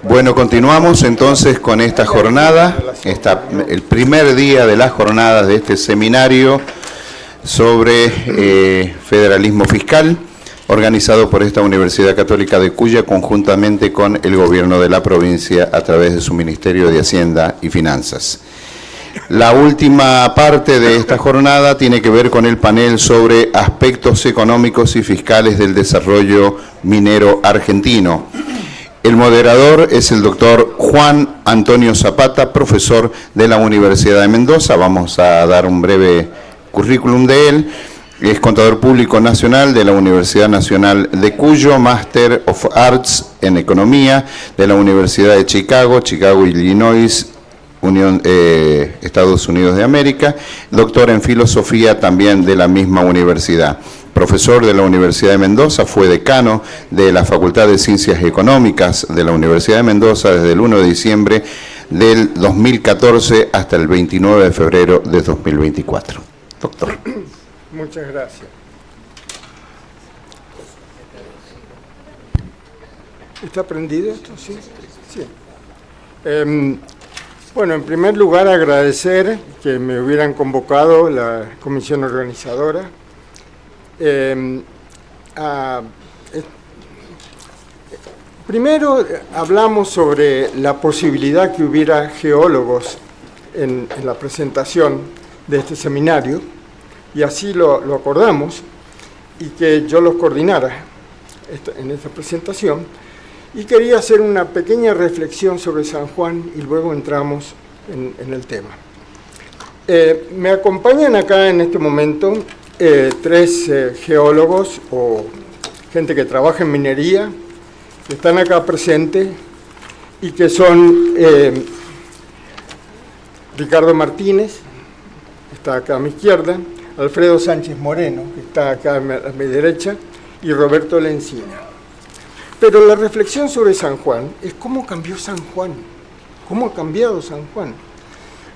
Bueno, continuamos entonces con esta jornada, el primer día de las jornadas de este seminario sobre federalismo fiscal, organizado por esta Universidad Católica de Cuya, conjuntamente con el gobierno de la provincia a través de su Ministerio de Hacienda y Finanzas. La última parte de esta jornada tiene que ver con el panel sobre aspectos económicos y fiscales del desarrollo minero argentino. El moderador es el doctor Juan Antonio Zapata, profesor de la Universidad de Mendoza. Vamos a dar un breve currículum de él. Es contador público nacional de la Universidad Nacional de Cuyo, Master of Arts en Economía de la Universidad de Chicago, Illinois, Estados Unidos de América, doctor en Filosofía también de la misma universidad. Profesor de la Universidad de Mendoza, fue decano de la Facultad de Ciencias Económicas de la Universidad de Mendoza desde el 1 de diciembre del 2014 hasta el 29 de febrero de 2024. Doctor. Muchas gracias. ¿Está prendido esto? Sí. Sí. Bueno, en primer lugar agradecer que me hubieran convocado la comisión organizadora. Primero hablamos sobre la posibilidad que hubiera geólogos en la presentación de este seminario, y así lo acordamos, y que yo los coordinara en esta presentación, y quería hacer una pequeña reflexión sobre San Juan y luego entramos en el tema. Me acompañan acá en este momento tres geólogos o gente que trabaja en minería, que están acá presentes y que son Ricardo Martínez, que está acá a mi izquierda, Alfredo Sánchez Moreno, que está acá a mi derecha, y Roberto Lencina. Pero la reflexión sobre San Juan es cómo cambió San Juan, cómo ha cambiado San Juan.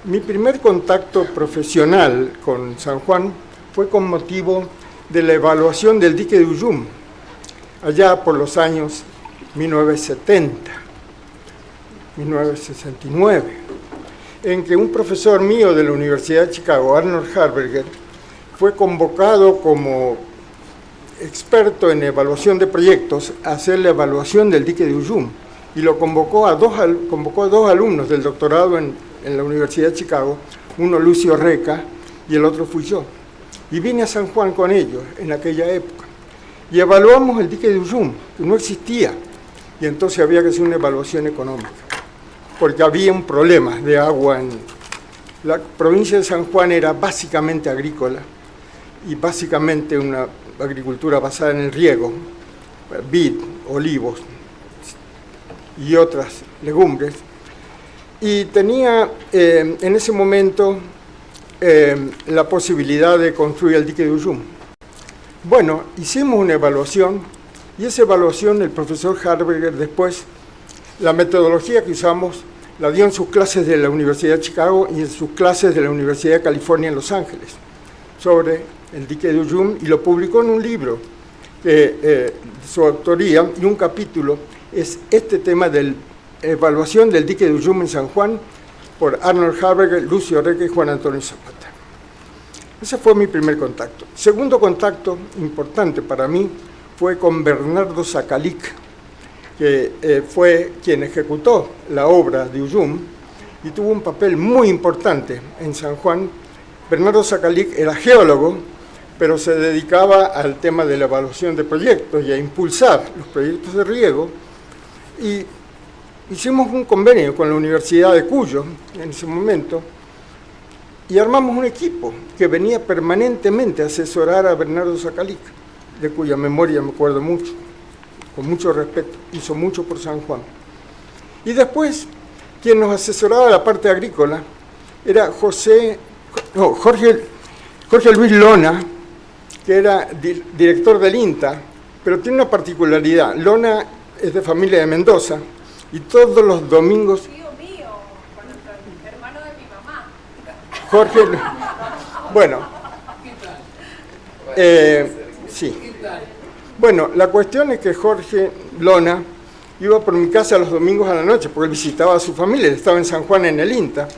Mi primer contacto profesional con San Juan fue con motivo de la evaluación del dique de Uyum, allá por los años 1970, 1969, en que un profesor mío de la Universidad de Chicago, Arnold Harberger, fue convocado como experto en evaluación de proyectos a hacer la evaluación del dique de Uyum, y lo convocó a dos alumnos del doctorado en la Universidad de Chicago, uno Lucio Reca y el otro fui yo. Y vine a San Juan con ellos en aquella época. Y evaluamos el dique de Uyum, que no existía. Y entonces había que hacer una evaluación económica, porque había un problema de agua. La provincia de San Juan era básicamente agrícola, y básicamente una agricultura basada en el riego, vid, olivos y otras legumbres. Y tenía en ese momento la posibilidad de construir el dique de Uyum. Bueno, hicimos una evaluación, y esa evaluación el profesor Harberger después, la metodología que usamos, la dio en sus clases de la Universidad de Chicago y en sus clases de la Universidad de California en Los Ángeles, sobre el dique de Uyum, y lo publicó en un libro de su autoría, y un capítulo es este tema de la evaluación del dique de Uyum en San Juan, por Arnold Harberger, Lucio Reca y Juan Antonio Zapata. Ese fue mi primer contacto. Segundo contacto importante para mí fue con Bernardo Zacalic, que fue quien ejecutó la obra de Uyum y tuvo un papel muy importante en San Juan. Bernardo Zacalic era geólogo, pero se dedicaba al tema de la evaluación de proyectos y a impulsar los proyectos de riego, y hicimos un convenio con la Universidad de Cuyo en ese momento y armamos un equipo que venía permanentemente a asesorar a Bernardo Zacalic, de cuya memoria me acuerdo mucho, con mucho respeto, hizo mucho por San Juan. Y después, quien nos asesoraba la parte agrícola era Jorge Luis Lona, que era director del INTA, pero tiene una particularidad. Lona es de familia de Mendoza, y todos los domingos... Tío mío, hermano de mi mamá. Jorge... Bueno, sí. Bueno, la cuestión es que Jorge Lona iba por mi casa los domingos a la noche, porque él visitaba a su familia, él estaba en San Juan en el INTA,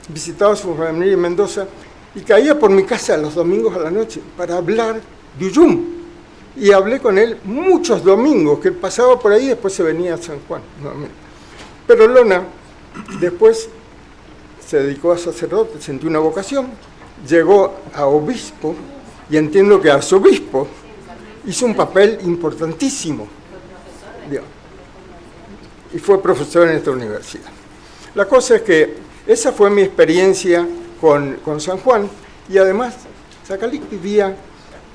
visitaba a su familia en Mendoza, y caía por mi casa los domingos a la noche para hablar de Uyum. Y hablé con él muchos domingos, que él pasaba por ahí y después se venía a San Juan nuevamente. Pero Lona después se dedicó a sacerdote, sentí una vocación, llegó a obispo, y entiendo que arzobispo hizo un papel importantísimo. Y fue profesor en esta universidad. La cosa es que esa fue mi experiencia con San Juan, y además Zacalic vivía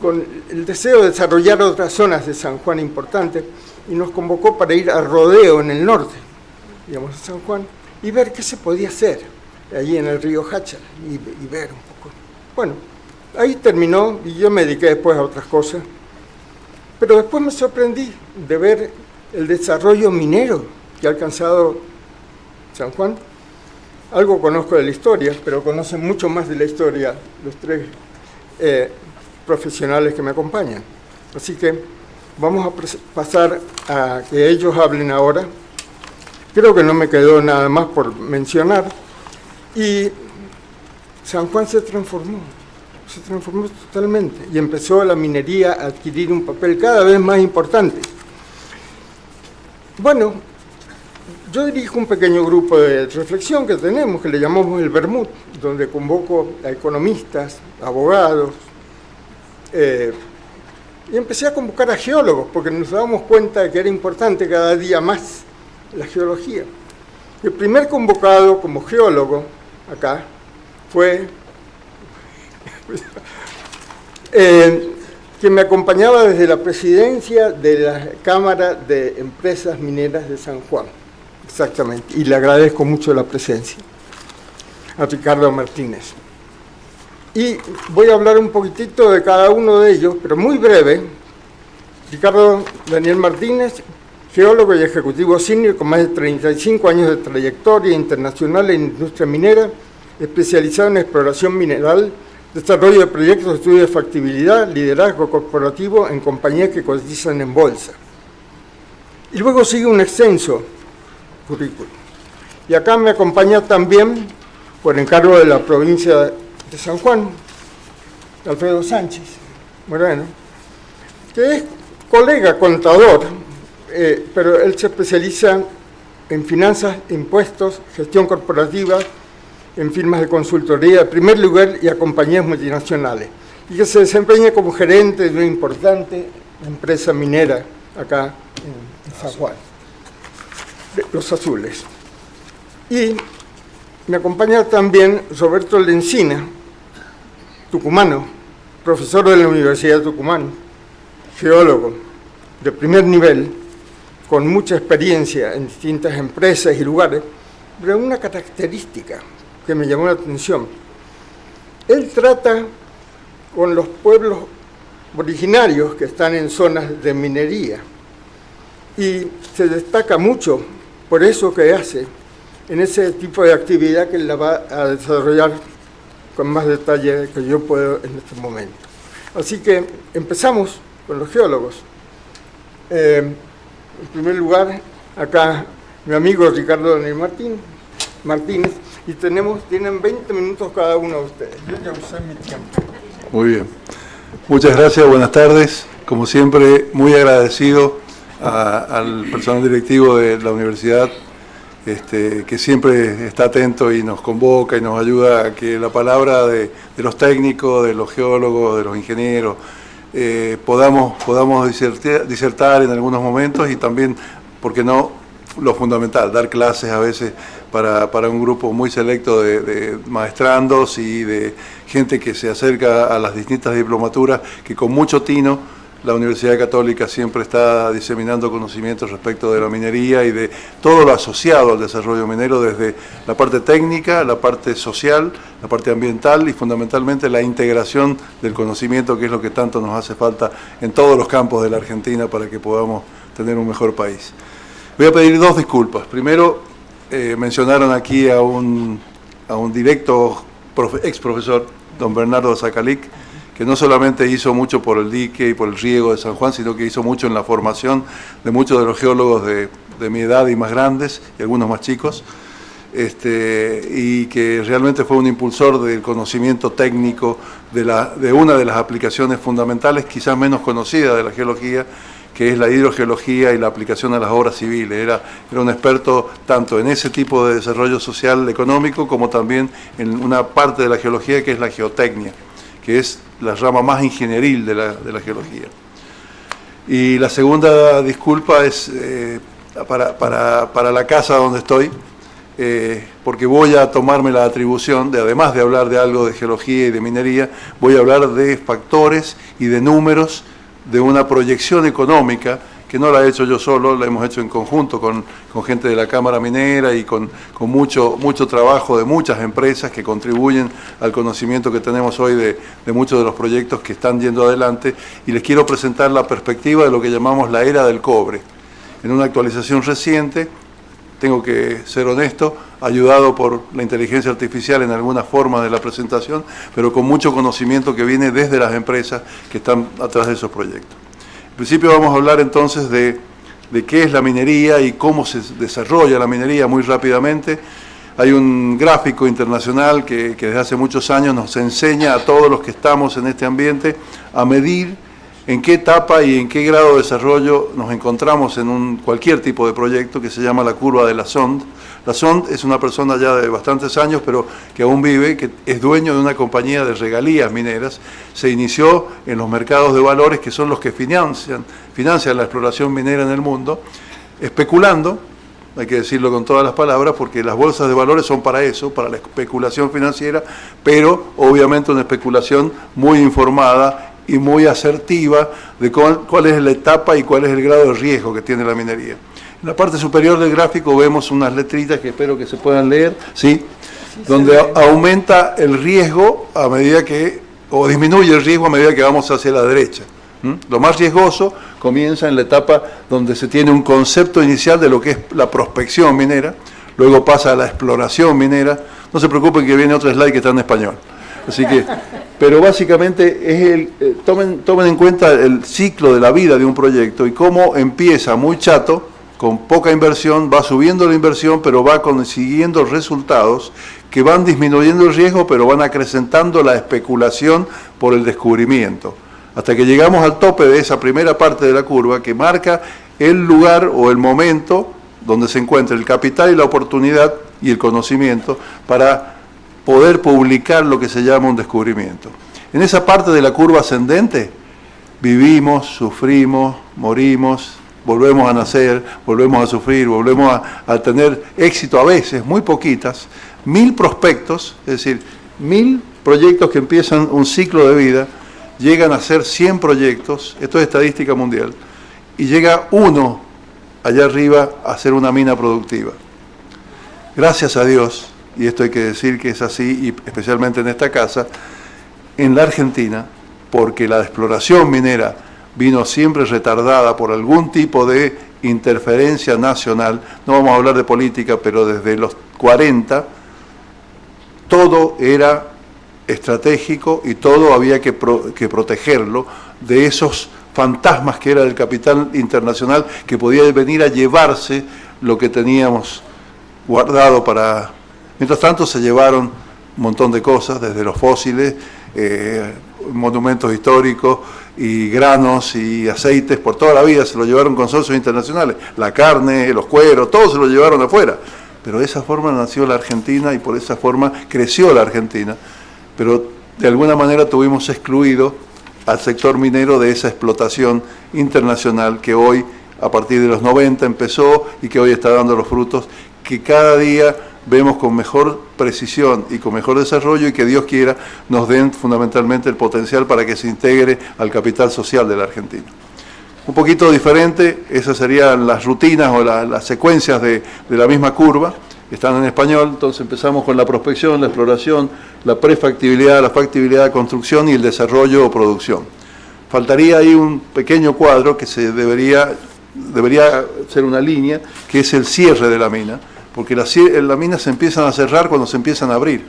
con el deseo de desarrollar otras zonas de San Juan importantes, y nos convocó para ir a Rodeo en el norte, digamos, a San Juan, y ver qué se podía hacer allí en el río Háchal, y ver un poco. Bueno, ahí terminó, y yo me dediqué después a otras cosas, pero después me sorprendí de ver el desarrollo minero que ha alcanzado San Juan. Algo conozco de la historia, pero conocen mucho más de la historia los tres profesionales que me acompañan. Así que vamos a pasar a que ellos hablen ahora. Creo que no me quedó nada más por mencionar. Y San Juan se transformó totalmente, y empezó la minería a adquirir un papel cada vez más importante. Bueno, yo dirijo un pequeño grupo de reflexión que tenemos, que le llamamos el Bermud, donde convoco a economistas, abogados, y empecé a convocar a geólogos, porque nos dábamos cuenta de que era importante cada día más la geología. El primer convocado como geólogo acá fue que me acompañaba desde la presidencia de la Cámara de Empresas Mineras de San Juan, exactamente, y le agradezco mucho la presencia, a Ricardo Martínez. Y voy a hablar un poquitito de cada uno de ellos, pero muy breve. Ricardo Daniel Martínez, geólogo y ejecutivo senior con más de 35 años de trayectoria internacional en industria minera, especializado en exploración mineral, desarrollo de proyectos, estudio de factibilidad, liderazgo corporativo en compañías que cotizan en bolsa. Y luego sigue un extenso currículum. Y acá me acompaña también, por encargo de la provincia de San Juan, Alfredo Sánchez Moreno, que es colega contador, pero él se especializa en finanzas, impuestos, gestión corporativa, en firmas de consultoría de primer lugar y a compañías multinacionales, y que se desempeña como gerente de una importante empresa minera acá en San Juan, Los Azules. Y me acompaña también Roberto Lencina, tucumano, profesor de la Universidad de Tucumán, geólogo de primer nivel, con mucha experiencia en distintas empresas y lugares, pero una característica que me llamó la atención. Él trata con los pueblos originarios que están en zonas de minería, y se destaca mucho por eso que hace en ese tipo de actividad que él la va a desarrollar con más detalle que yo puedo en este momento. Así que empezamos con los geólogos. En primer lugar, acá mi amigo Ricardo Daniel Martínez, y tienen 20 minutos cada uno de ustedes. Yo ya usé mi tiempo. Muy bien. Muchas gracias, buenas tardes. Como siempre, muy agradecido al personal directivo de la universidad, que siempre está atento y nos convoca y nos ayuda a que la palabra de los técnicos, de los geólogos, de los ingenieros, podamos disertar en algunos momentos, y también, ¿por qué no?, lo fundamental, dar clases a veces para un grupo muy selecto de maestrandos y de gente que se acerca a las distintas diplomaturas, que con mucho tino la Universidad Católica siempre está diseminando conocimientos respecto de la minería y de todo lo asociado al desarrollo minero, desde la parte técnica, la parte social, la parte ambiental y fundamentalmente la integración del conocimiento, que es lo que tanto nos hace falta en todos los campos de la Argentina para que podamos tener un mejor país. Voy a pedir dos disculpas. Primero, mencionaron aquí a un directo ex profesor, don Bernardo Zacalic, que no solamente hizo mucho por el dique y por el riego de San Juan, sino que hizo mucho en la formación de muchos de los geólogos de de mi edad y más grandes, y algunos más chicos, y que realmente fue un impulsor del conocimiento técnico de una de las aplicaciones fundamentales, quizás menos conocida de la geología, que es la hidrogeología y la aplicación a las obras civiles. Era un experto tanto en ese tipo de desarrollo social económico como también en una parte de la geología que es la geotecnia, que es la rama más ingenieril de la geología. Y la segunda disculpa es para la casa donde estoy, porque voy a tomarme la atribución de, además de hablar de algo de geología y de minería, voy a hablar de factores y de números de una proyección económica que no la he hecho yo solo, la hemos hecho en conjunto con gente de la Cámara Minera y con mucho trabajo de muchas empresas que contribuyen al conocimiento que tenemos hoy de muchos de los proyectos que están yendo adelante, y les quiero presentar la perspectiva de lo que llamamos la era del cobre. En una actualización reciente, tengo que ser honesto, ayudado por la inteligencia artificial en alguna forma de la presentación, pero con mucho conocimiento que viene desde las empresas que están atrás de esos proyectos. En principio vamos a hablar entonces de qué es la minería y cómo se desarrolla la minería muy rápidamente. Hay un gráfico internacional que desde hace muchos años nos enseña a todos los que estamos en este ambiente a medir en qué etapa y en qué grado de desarrollo nos encontramos en cualquier tipo de proyecto, que se llama la curva de Lassonde. Lassonde es una persona ya de bastantes años, pero que aún vive, que es dueño de una compañía de regalías mineras. Se inició en los mercados de valores, que son los que financian la exploración minera en el mundo, especulando, hay que decirlo con todas las palabras, porque las bolsas de valores son para eso, para la especulación financiera, pero obviamente una especulación muy informada y muy asertiva de cuál es la etapa y cuál es el grado de riesgo que tiene la minería. En la parte superior del gráfico vemos unas letritas que espero que se puedan leer, ¿sí? Donde aumenta el riesgo a medida o disminuye el riesgo a medida que vamos hacia la derecha. Lo más riesgoso comienza en la etapa donde se tiene un concepto inicial de lo que es la prospección minera, luego pasa a la exploración minera. No se preocupen que viene otro slide que está en español. Así que, pero básicamente es tomen en cuenta el ciclo de la vida de un proyecto y cómo empieza muy chato, con poca inversión, va subiendo la inversión, pero va consiguiendo resultados que van disminuyendo el riesgo, pero van acrecentando la especulación por el descubrimiento, hasta que llegamos al tope de esa primera parte de la curva que marca el lugar o el momento donde se encuentra el capital y la oportunidad y el conocimiento para poder publicar lo que se llama un descubrimiento. En esa parte de la curva ascendente vivimos, sufrimos, morimos, volvemos a nacer, volvemos a sufrir, volvemos a tener éxito a veces, muy poquitas, 1000 prospectos, es decir, 1000 proyectos que empiezan un ciclo de vida, llegan a ser 100 proyectos, esto es estadística mundial, y llega uno allá arriba a ser una mina productiva. Gracias a Dios, y esto hay que decir que es así, y especialmente en esta casa, en la Argentina, porque la exploración minera vino siempre retardada por algún tipo de interferencia nacional, no vamos a hablar de política, pero desde los 40, todo era estratégico y todo había que protegerlo de esos fantasmas que era del capital internacional que podía venir a llevarse lo que teníamos guardado para... Mientras tanto se llevaron un montón de cosas, desde los fósiles, monumentos históricos y granos y aceites, por toda la vida se lo llevaron consorcios internacionales, la carne, los cueros, todo se lo llevaron afuera. Pero de esa forma nació la Argentina y por esa forma creció la Argentina, pero de alguna manera tuvimos excluido al sector minero de esa explotación internacional que hoy, a partir de los 90 empezó y que hoy está dando los frutos, que cada día vemos con mejor precisión y con mejor desarrollo y que Dios quiera nos den fundamentalmente el potencial para que se integre al capital social de la Argentina. Un poquito diferente, esas serían las rutinas o las secuencias de la misma curva, están en español, entonces empezamos con la prospección, la exploración, la prefactibilidad, la factibilidad de construcción y el desarrollo o producción. Faltaría ahí un pequeño cuadro que debería ser una línea, que es el cierre de la mina, porque las minas se empiezan a cerrar cuando se empiezan a abrir.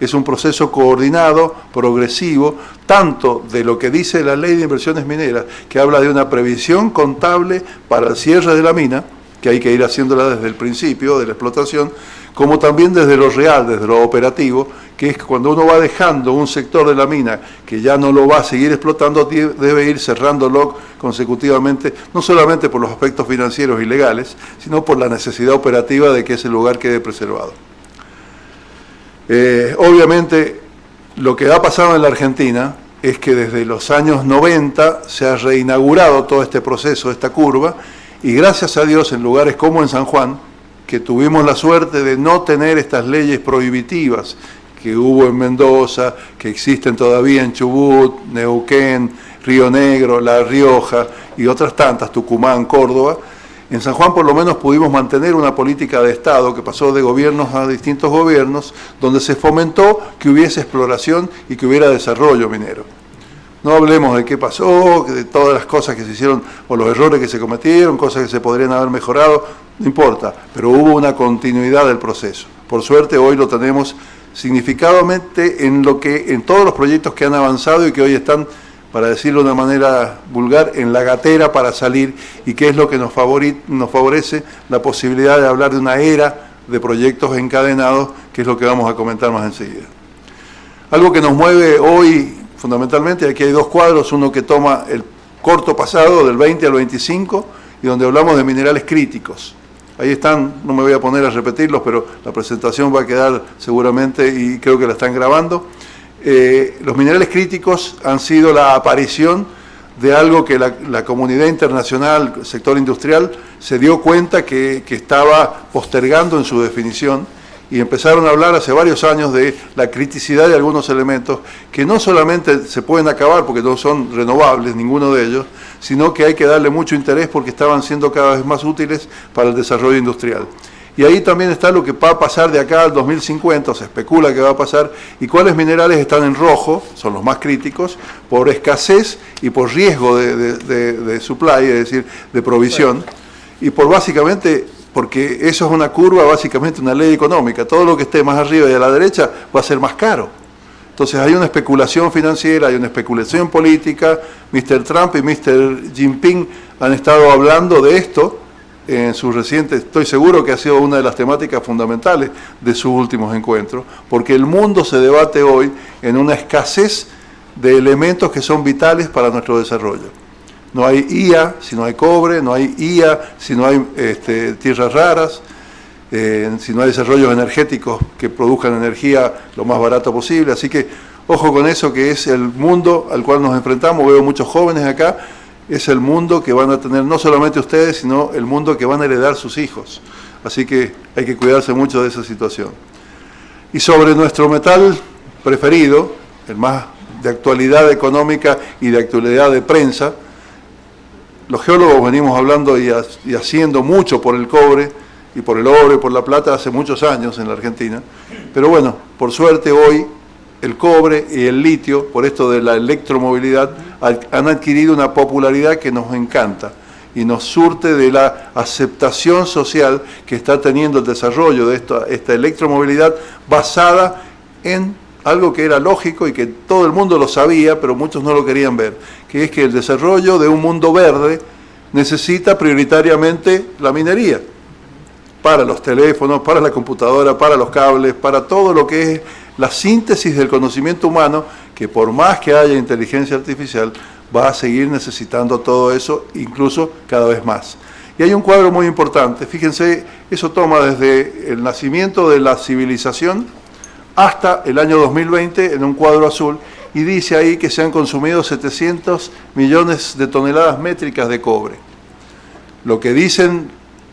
Es un proceso coordinado, progresivo, tanto de lo que dice la Ley de Inversiones Mineras, que habla de una previsión contable para el cierre de la mina, que hay que ir haciéndola desde el principio de la explotación, como también desde lo real, desde lo operativo, que es cuando uno va dejando un sector de la mina que ya no lo va a seguir explotando, debe ir cerrándolo consecutivamente, no solamente por los aspectos financieros y legales, sino por la necesidad operativa de que ese lugar quede preservado. Obviamente, lo que ha pasado en la Argentina es que desde los años 90 se ha reinaugurado todo este proceso, esta curva, y gracias a Dios en lugares como en San Juan, que tuvimos la suerte de no tener estas leyes prohibitivas que hubo en Mendoza, que existen todavía en Chubut, Neuquén, Río Negro, La Rioja y otras tantas, Tucumán, Córdoba. En San Juan por lo menos pudimos mantener una política de Estado que pasó de gobiernos a distintos gobiernos, donde se fomentó que hubiese exploración y que hubiera desarrollo minero. No hablemos de qué pasó, de todas las cosas que se hicieron o los errores que se cometieron, cosas que se podrían haber mejorado, no importa, pero hubo una continuidad del proceso. Por suerte hoy lo tenemos significadamente en todos los proyectos que han avanzado y que hoy están, para decirlo de una manera vulgar, en la gatera para salir, y que es lo que nos favorece la posibilidad de hablar de una era de proyectos encadenados, que es lo que vamos a comentar más enseguida. Algo que nos mueve hoy fundamentalmente, aquí hay dos cuadros, uno que toma el corto pasado del 20 al 25 y donde hablamos de minerales críticos. Ahí están, no me voy a poner a repetirlos, pero la presentación va a quedar seguramente y creo que la están grabando. Los minerales críticos han sido la aparición de algo que la comunidad internacional, el sector industrial, se dio cuenta que estaba postergando en su definición, y empezaron a hablar hace varios años de la criticidad de algunos elementos que no solamente se pueden acabar porque no son renovables, ninguno de ellos, sino que hay que darle mucho interés porque estaban siendo cada vez más útiles para el desarrollo industrial. Y ahí también está lo que va a pasar de acá al 2050, se especula que va a pasar, y cuáles minerales están en rojo, son los más críticos, por escasez y por riesgo de supply, es decir, de provisión, y por básicamente, porque eso es una curva, básicamente una ley económica, todo lo que esté más arriba y a la derecha va a ser más caro. Entonces hay una especulación financiera, hay una especulación política, Mr. Trump y Mr. Jinping han estado hablando de esto, en sus recientes, estoy seguro que ha sido una de las temáticas fundamentales de sus últimos encuentros, porque el mundo se debate hoy en una escasez de elementos que son vitales para nuestro desarrollo. No hay IA si no hay cobre, no hay IA si no hay tierras raras, si no hay desarrollos energéticos que produzcan energía lo más barato posible. Así que ojo con eso, que es el mundo al cual nos enfrentamos. Veo muchos jóvenes acá. Es el mundo que van a tener no solamente ustedes, sino el mundo que van a heredar sus hijos. Así que hay que cuidarse mucho de esa situación. Y sobre nuestro metal preferido, el más de actualidad económica y de actualidad de prensa, los geólogos venimos hablando y haciendo mucho por el cobre y por el oro y por la plata hace muchos años en la Argentina. Pero bueno, por suerte hoy el cobre y el litio, por esto de la electromovilidad, han adquirido una popularidad que nos encanta y nos surte de la aceptación social que está teniendo el desarrollo de esta electromovilidad basada en algo que era lógico y que todo el mundo lo sabía, pero muchos no lo querían ver, que es que el desarrollo de un mundo verde necesita prioritariamente la minería, para los teléfonos, para la computadora, para los cables, para todo lo que es la síntesis del conocimiento humano, que por más que haya inteligencia artificial, va a seguir necesitando todo eso, incluso cada vez más. Y hay un cuadro muy importante, fíjense, eso toma desde el nacimiento de la civilización hasta el año 2020 en un cuadro azul, y dice ahí que se han consumido 700 millones de toneladas métricas de cobre. Lo que dicen,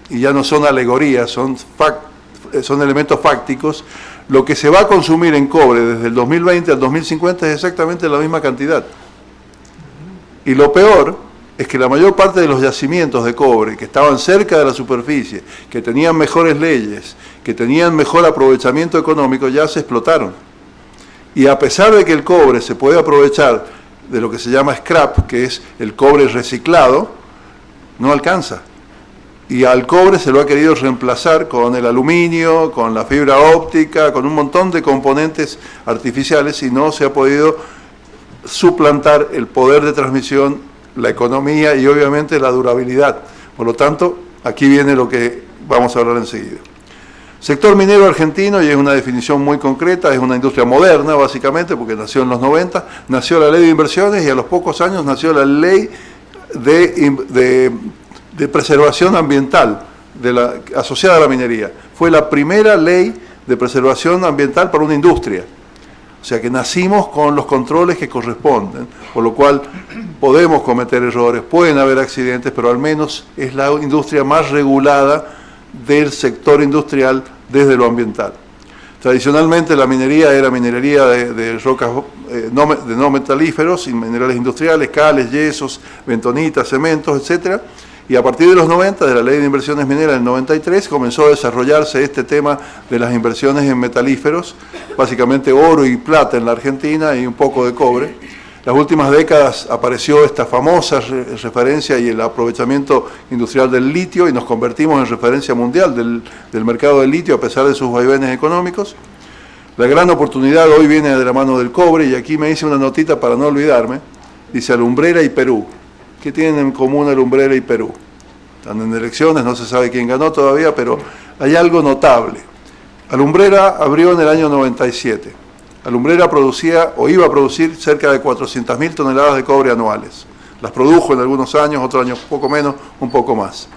y ya no son alegorías, son elementos fácticos, lo que se va a consumir en cobre desde el 2020 al 2050 es exactamente la misma cantidad. Y lo peor es que la mayor parte de los yacimientos de cobre que estaban cerca de la superficie, que tenían mejores leyes, que tenían mejor aprovechamiento económico, ya se explotaron. Y a pesar de que el cobre se puede aprovechar de lo que se llama scrap, que es el cobre reciclado, no alcanza. Y al cobre se lo ha querido reemplazar con el aluminio, con la fibra óptica, con un montón de componentes artificiales, y no se ha podido suplantar el poder de transmisión, la economía y obviamente la durabilidad. Por lo tanto, Aquí viene lo que vamos a hablar enseguida. Sector minero argentino, y es una definición muy concreta, es una industria moderna básicamente, porque nació en los 90, nació la ley de inversiones y a los pocos años nació la ley de preservación ambiental asociada a la minería. Fue la primera ley de preservación ambiental para una industria. O sea que nacimos con los controles que corresponden, por lo cual podemos cometer errores, pueden haber accidentes, pero al menos es la industria más regulada del sector industrial desde lo ambiental. Tradicionalmente la minería era minería de rocas no metalíferos y minerales industriales, cales, yesos, bentonitas, cementos, etcétera. Y a partir de los 90, de la Ley de Inversiones Mineras del 93, comenzó a desarrollarse este tema de las inversiones en metalíferos, básicamente oro y plata en la Argentina y un poco de cobre. Las últimas décadas apareció esta famosa referencia y el aprovechamiento industrial del litio y nos convertimos en referencia mundial del mercado del litio a pesar de sus vaivenes económicos. La gran oportunidad hoy viene de la mano del cobre y aquí me hice una notita para no olvidarme. Dice Alumbrera y Perú. ¿Qué tienen en común Alumbrera y Perú? Están en elecciones, no se sabe quién ganó todavía, pero hay algo notable. Alumbrera abrió en el año 97. Alumbrera producía o iba a producir cerca de 400.000 toneladas de cobre anuales. Las produjo en algunos años, otros años poco menos, un poco más.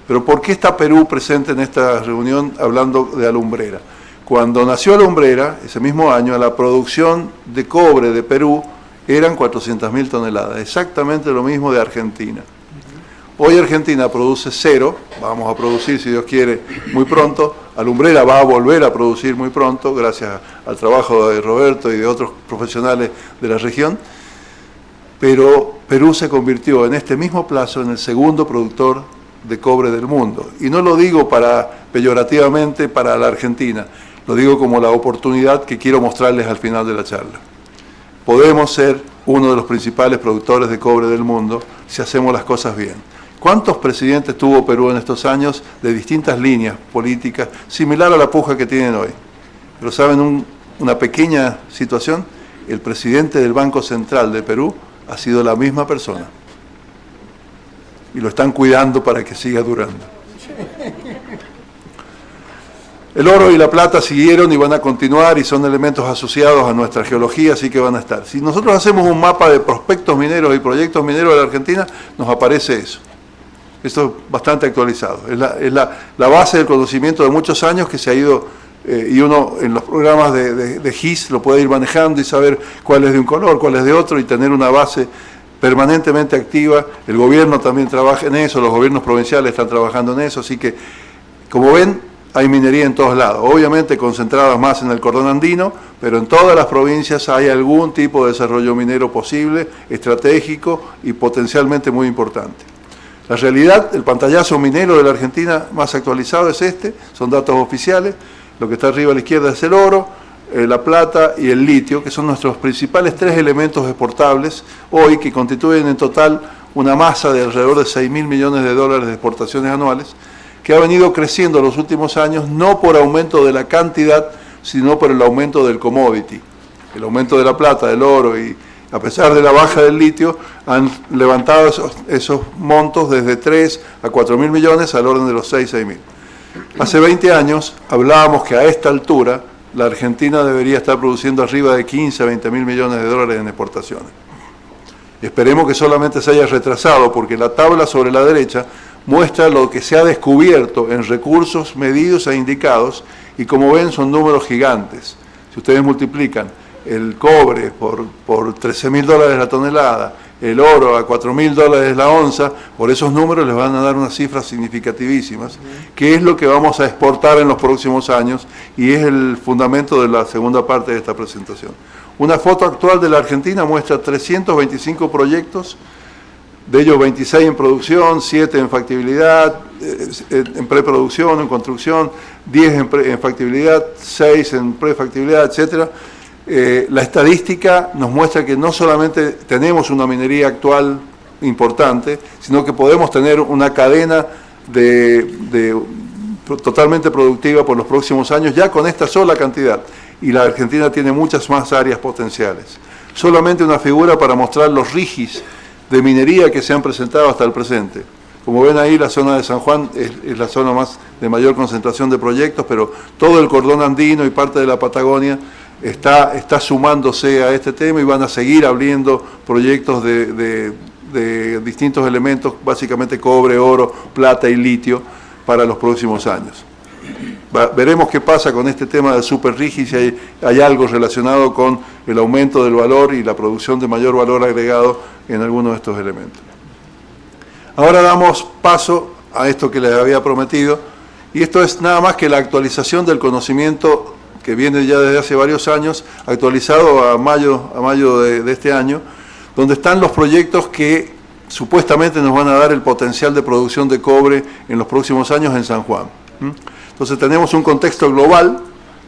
Pero ¿por qué está Perú presente en esta reunión hablando de Alumbrera? Cuando nació Alumbrera, ese mismo año, la producción de cobre de Perú eran 400.000 toneladas, exactamente lo mismo de Argentina. Hoy Argentina produce 0, vamos a producir, si Dios quiere, muy pronto. Alumbrera va a volver a producir muy pronto, gracias al trabajo de Roberto y de otros profesionales de la región. Pero Perú se convirtió en este mismo plazo en el segundo productor de cobre del mundo. Y no lo digo peyorativamente para la Argentina, lo digo como la oportunidad que quiero mostrarles al final de la charla. Podemos ser uno de los principales productores de cobre del mundo si hacemos las cosas bien. ¿Cuántos presidentes tuvo Perú en estos años de distintas líneas políticas, similar a la puja que tienen hoy? Pero ¿saben una pequeña situación? El presidente del Banco Central de Perú ha sido la misma persona. Y lo están cuidando para que siga durando. El oro y la plata siguieron y van a continuar y son elementos asociados a nuestra geología, así que van a estar. Si nosotros hacemos un mapa de prospectos mineros y proyectos mineros de la Argentina, nos aparece eso. Esto es bastante actualizado. Es la base del conocimiento de muchos años que se ha ido, y uno en los programas de GIS lo puede ir manejando y saber cuál es de un color, cuál es de otro, y tener una base permanentemente activa. El gobierno también trabaja en eso, los gobiernos provinciales están trabajando en eso, así que, como ven, hay minería en todos lados, obviamente concentradas más en el cordón andino, pero en todas las provincias hay algún tipo de desarrollo minero posible, estratégico y potencialmente muy importante. La realidad, el pantallazo minero de la Argentina más actualizado es este, son datos oficiales, lo que está arriba a la izquierda es el oro, la plata y el litio, que son nuestros principales 3 elementos exportables hoy, que constituyen en total una masa de alrededor de 6.000 millones de dólares de exportaciones anuales, que ha venido creciendo en los últimos años, no por aumento de la cantidad, sino por el aumento del commodity. El aumento de la plata, del oro y a pesar de la baja del litio, han levantado esos montos desde 3 a 4.000 millones al orden de los 6.000. Hace 20 años hablábamos que a esta altura la Argentina debería estar produciendo arriba de 15 a 20.000 millones de dólares en exportaciones. Esperemos que solamente se haya retrasado, porque la tabla sobre la derecha muestra lo que se ha descubierto en recursos medidos e indicados, y como ven son números gigantes. Si ustedes multiplican el cobre por 13.000 dólares la tonelada, el oro a 4.000 dólares la onza, por esos números les van a dar unas cifras significativísimas, que es lo que vamos a exportar en los próximos años, y es el fundamento de la segunda parte de esta presentación. Una foto actual de la Argentina muestra 325 proyectos, de ellos 26 en producción, 7 en factibilidad, en preproducción, en construcción, 10 en factibilidad, 6 en prefactibilidad, etcétera. La estadística nos muestra que no solamente tenemos una minería actual importante, sino que podemos tener una cadena totalmente productiva por los próximos años, ya con esta sola cantidad. Y la Argentina tiene muchas más áreas potenciales. Solamente una figura para mostrar los rigis de minería que se han presentado hasta el presente. Como ven ahí, la zona de San Juan es la zona más de mayor concentración de proyectos, pero todo el cordón andino y parte de la Patagonia está sumándose a este tema y van a seguir abriendo proyectos de distintos elementos, básicamente cobre, oro, plata y litio, para los próximos años. Veremos qué pasa con este tema del superrígido, si hay algo relacionado con el aumento del valor y la producción de mayor valor agregado en algunos de estos elementos. Ahora damos paso a esto que les había prometido, y esto es nada más que la actualización del conocimiento que viene ya desde hace varios años, actualizado a mayo de este año, donde están los proyectos que supuestamente nos van a dar el potencial de producción de cobre en los próximos años en San Juan. Entonces tenemos un contexto global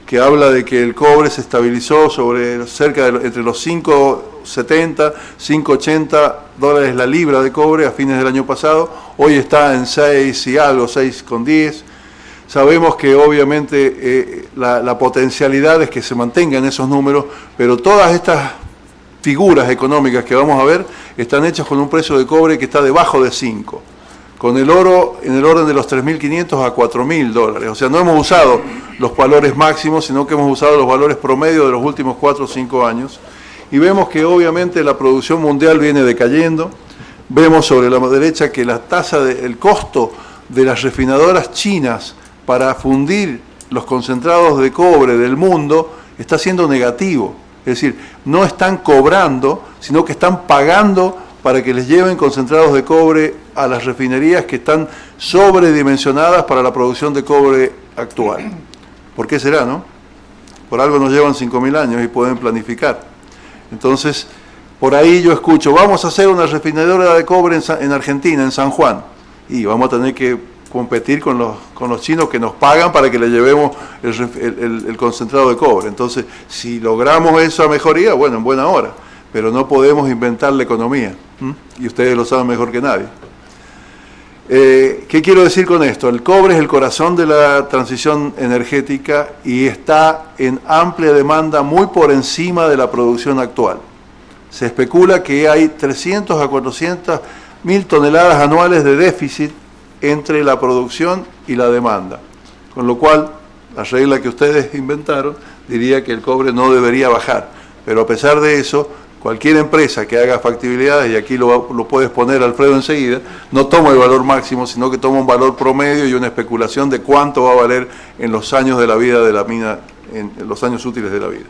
que habla de que el cobre se estabilizó sobre entre los 5.70, 5.80 dólares la libra de cobre a fines del año pasado. Hoy está en 6 y algo, 6,10. Sabemos que obviamente la potencialidad es que se mantengan esos números, pero todas estas figuras económicas que vamos a ver están hechas con un precio de cobre que está debajo de 5, con el oro en el orden de los 3.500 a 4.000 dólares. O sea, no hemos usado los valores máximos, sino que hemos usado los valores promedio de los últimos 4 o 5 años. Y vemos que obviamente la producción mundial viene decayendo. Vemos sobre la derecha que la tasa el costo de las refinadoras chinas para fundir los concentrados de cobre del mundo está siendo negativo. Es decir, no están cobrando, sino que están pagando para que les lleven concentrados de cobre a las refinerías que están sobredimensionadas para la producción de cobre actual. ¿Por qué será, no? Por algo nos llevan 5.000 años y pueden planificar. Entonces, por ahí yo escucho, vamos a hacer una refinería de cobre en Argentina, en San Juan, y vamos a tener que competir con los chinos que nos pagan para que le llevemos el concentrado de cobre. Entonces, si logramos esa mejoría, bueno, en buena hora, pero no podemos inventar la economía, y ustedes lo saben mejor que nadie. ¿Qué quiero decir con esto? El cobre es el corazón de la transición energética y está en amplia demanda muy por encima de la producción actual. Se especula que hay 300 a 400 mil toneladas anuales de déficit entre la producción y la demanda, con lo cual la regla que ustedes inventaron diría que el cobre no debería bajar, pero a pesar de eso, cualquier empresa que haga factibilidades, y aquí lo puedes poner, Alfredo, enseguida, no toma el valor máximo, sino que toma un valor promedio y una especulación de cuánto va a valer en los años de la vida de la mina, en los años útiles de la vida.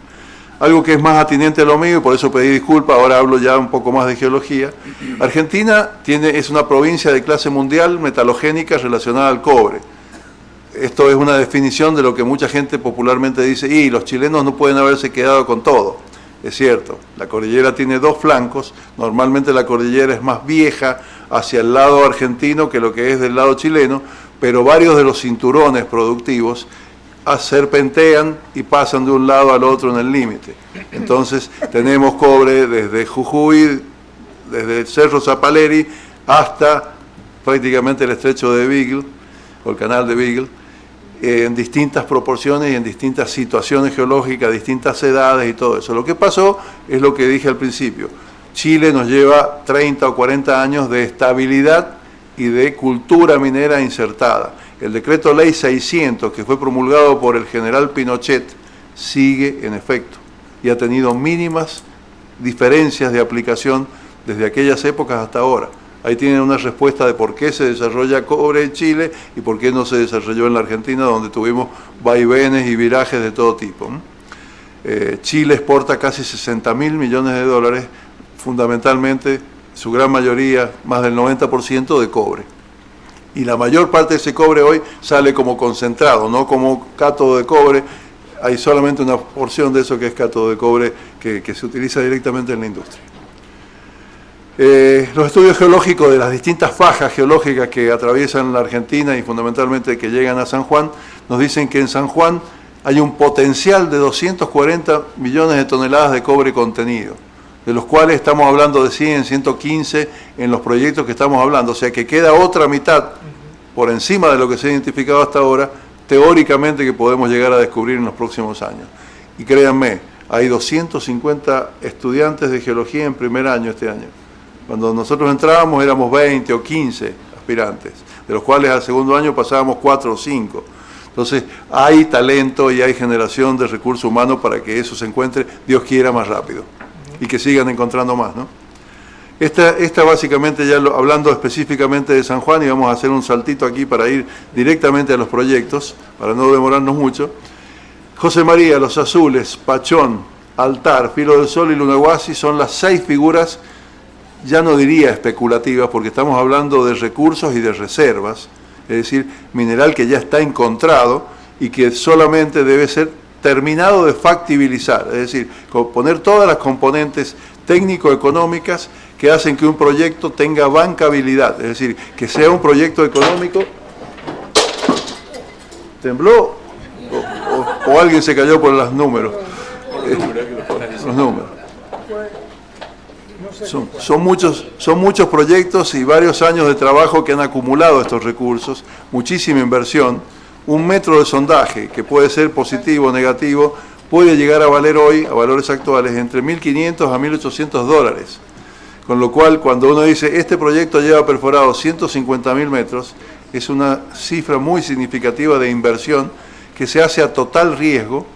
Algo que es más atinente a lo mío, y por eso pedí disculpas, ahora hablo ya un poco más de geología. Argentina es una provincia de clase mundial metalogénica relacionada al cobre. Esto es una definición de lo que mucha gente popularmente dice, y los chilenos no pueden haberse quedado con todo. Es cierto, la cordillera tiene dos flancos, normalmente la cordillera es más vieja hacia el lado argentino que lo que es del lado chileno, pero varios de los cinturones productivos serpentean y pasan de un lado al otro en el límite. Entonces tenemos cobre desde Jujuy, desde el Cerro Zapaleri hasta prácticamente el estrecho de Beagle, o el canal de Beagle, en distintas proporciones y en distintas situaciones geológicas, distintas edades y todo eso. Lo que pasó es lo que dije al principio. Chile nos lleva 30 o 40 años de estabilidad y de cultura minera insertada. El decreto ley 600, que fue promulgado por el general Pinochet, sigue en efecto y ha tenido mínimas diferencias de aplicación desde aquellas épocas hasta ahora. Ahí tienen una respuesta de por qué se desarrolla cobre en Chile y por qué no se desarrolló en la Argentina, donde tuvimos vaivenes y virajes de todo tipo. Chile exporta casi 60.000 millones de dólares, fundamentalmente, su gran mayoría, más del 90% de cobre. Y la mayor parte de ese cobre hoy sale como concentrado, no como cátodo de cobre. Hay solamente una porción de eso que es cátodo de cobre que se utiliza directamente en la industria. Los estudios geológicos de las distintas fajas geológicas que atraviesan la Argentina y fundamentalmente que llegan a San Juan, nos dicen que en San Juan hay un potencial de 240 millones de toneladas de cobre contenido, de los cuales estamos hablando de 100, 115 en los proyectos que estamos hablando, o sea que queda otra mitad por encima de lo que se ha identificado hasta ahora, teóricamente que podemos llegar a descubrir en los próximos años. Y créanme, hay 250 estudiantes de geología en primer año este año. Cuando nosotros entrábamos éramos 20 o 15 aspirantes, de los cuales al segundo año pasábamos 4 o 5. Entonces hay talento y hay generación de recursos humanos para que eso se encuentre, Dios quiera, más rápido y que sigan encontrando más, ¿no? Esta básicamente, ya hablando específicamente de San Juan, y vamos a hacer un saltito aquí para ir directamente a los proyectos, para no demorarnos mucho. José María, Los Azules, Pachón, Altar, Filo del Sol y Lunahuasi son las 6 figuras, ya no diría especulativas, porque estamos hablando de recursos y de reservas, es decir, mineral que ya está encontrado y que solamente debe ser terminado de factibilizar, es decir, poner todas las componentes técnico-económicas que hacen que un proyecto tenga bancabilidad, es decir, que sea un proyecto económico. ¿Tembló? ¿O alguien se cayó por los números? Los números. Son muchos proyectos y varios años de trabajo que han acumulado estos recursos, muchísima inversión. Un metro de sondaje, que puede ser positivo o negativo, puede llegar a valer hoy, a valores actuales, entre $1.500 a $1.800. Con lo cual, cuando uno dice, este proyecto lleva perforado 150.000 metros, es una cifra muy significativa de inversión que se hace a total riesgo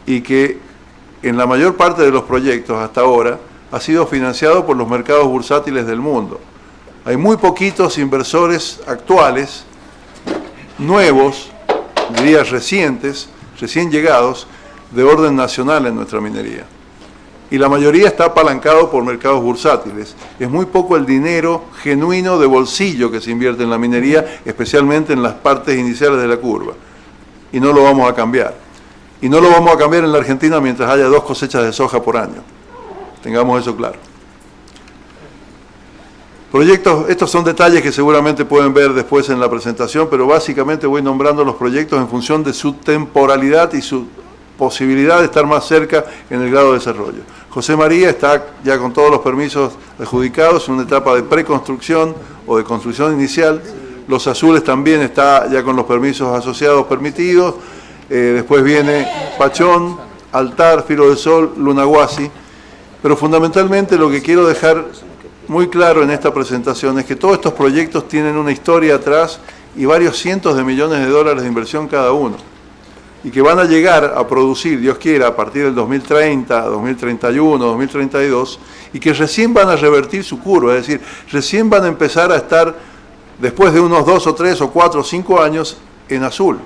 y que en la mayor parte de los proyectos hasta ahora ha sido financiado por los mercados bursátiles del mundo. Hay muy poquitos inversores actuales, nuevos, diría recientes, recién llegados, de orden nacional en nuestra minería. Y la mayoría está apalancado por mercados bursátiles. Es muy poco el dinero genuino de bolsillo que se invierte en la minería, especialmente en las partes iniciales de la curva. Y no lo vamos a cambiar. Y no lo vamos a cambiar en la Argentina mientras haya 2 cosechas de soja por año. Tengamos eso claro. Proyectos, estos son detalles que seguramente pueden ver después en la presentación, pero básicamente voy nombrando los proyectos en función de su temporalidad y su posibilidad de estar más cerca en el grado de desarrollo. José María está ya con todos los permisos adjudicados en una etapa de preconstrucción o de construcción inicial. Los Azules también está ya con los permisos asociados permitidos. Después viene Pachón, Altar, Filo del Sol, Lunahuasi. Pero fundamentalmente lo que quiero dejar muy claro en esta presentación es que todos estos proyectos tienen una historia atrás y varios cientos de millones de dólares de inversión cada uno. Y que van a llegar a producir, Dios quiera, a partir del 2030, 2031, 2032, y que recién van a revertir su curva, es decir, recién van a empezar a estar, después de unos 2 o 3 o 4 o 5 años, en azul.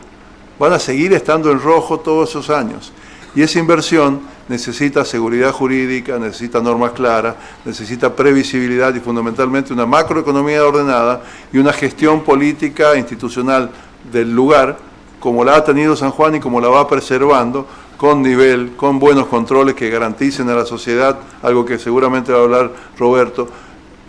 Van a seguir estando en rojo todos esos años. Y esa inversión necesita seguridad jurídica, necesita normas claras, necesita previsibilidad y fundamentalmente una macroeconomía ordenada y una gestión política institucional del lugar, como la ha tenido San Juan y como la va preservando, con nivel, con buenos controles que garanticen a la sociedad, algo que seguramente va a hablar Roberto,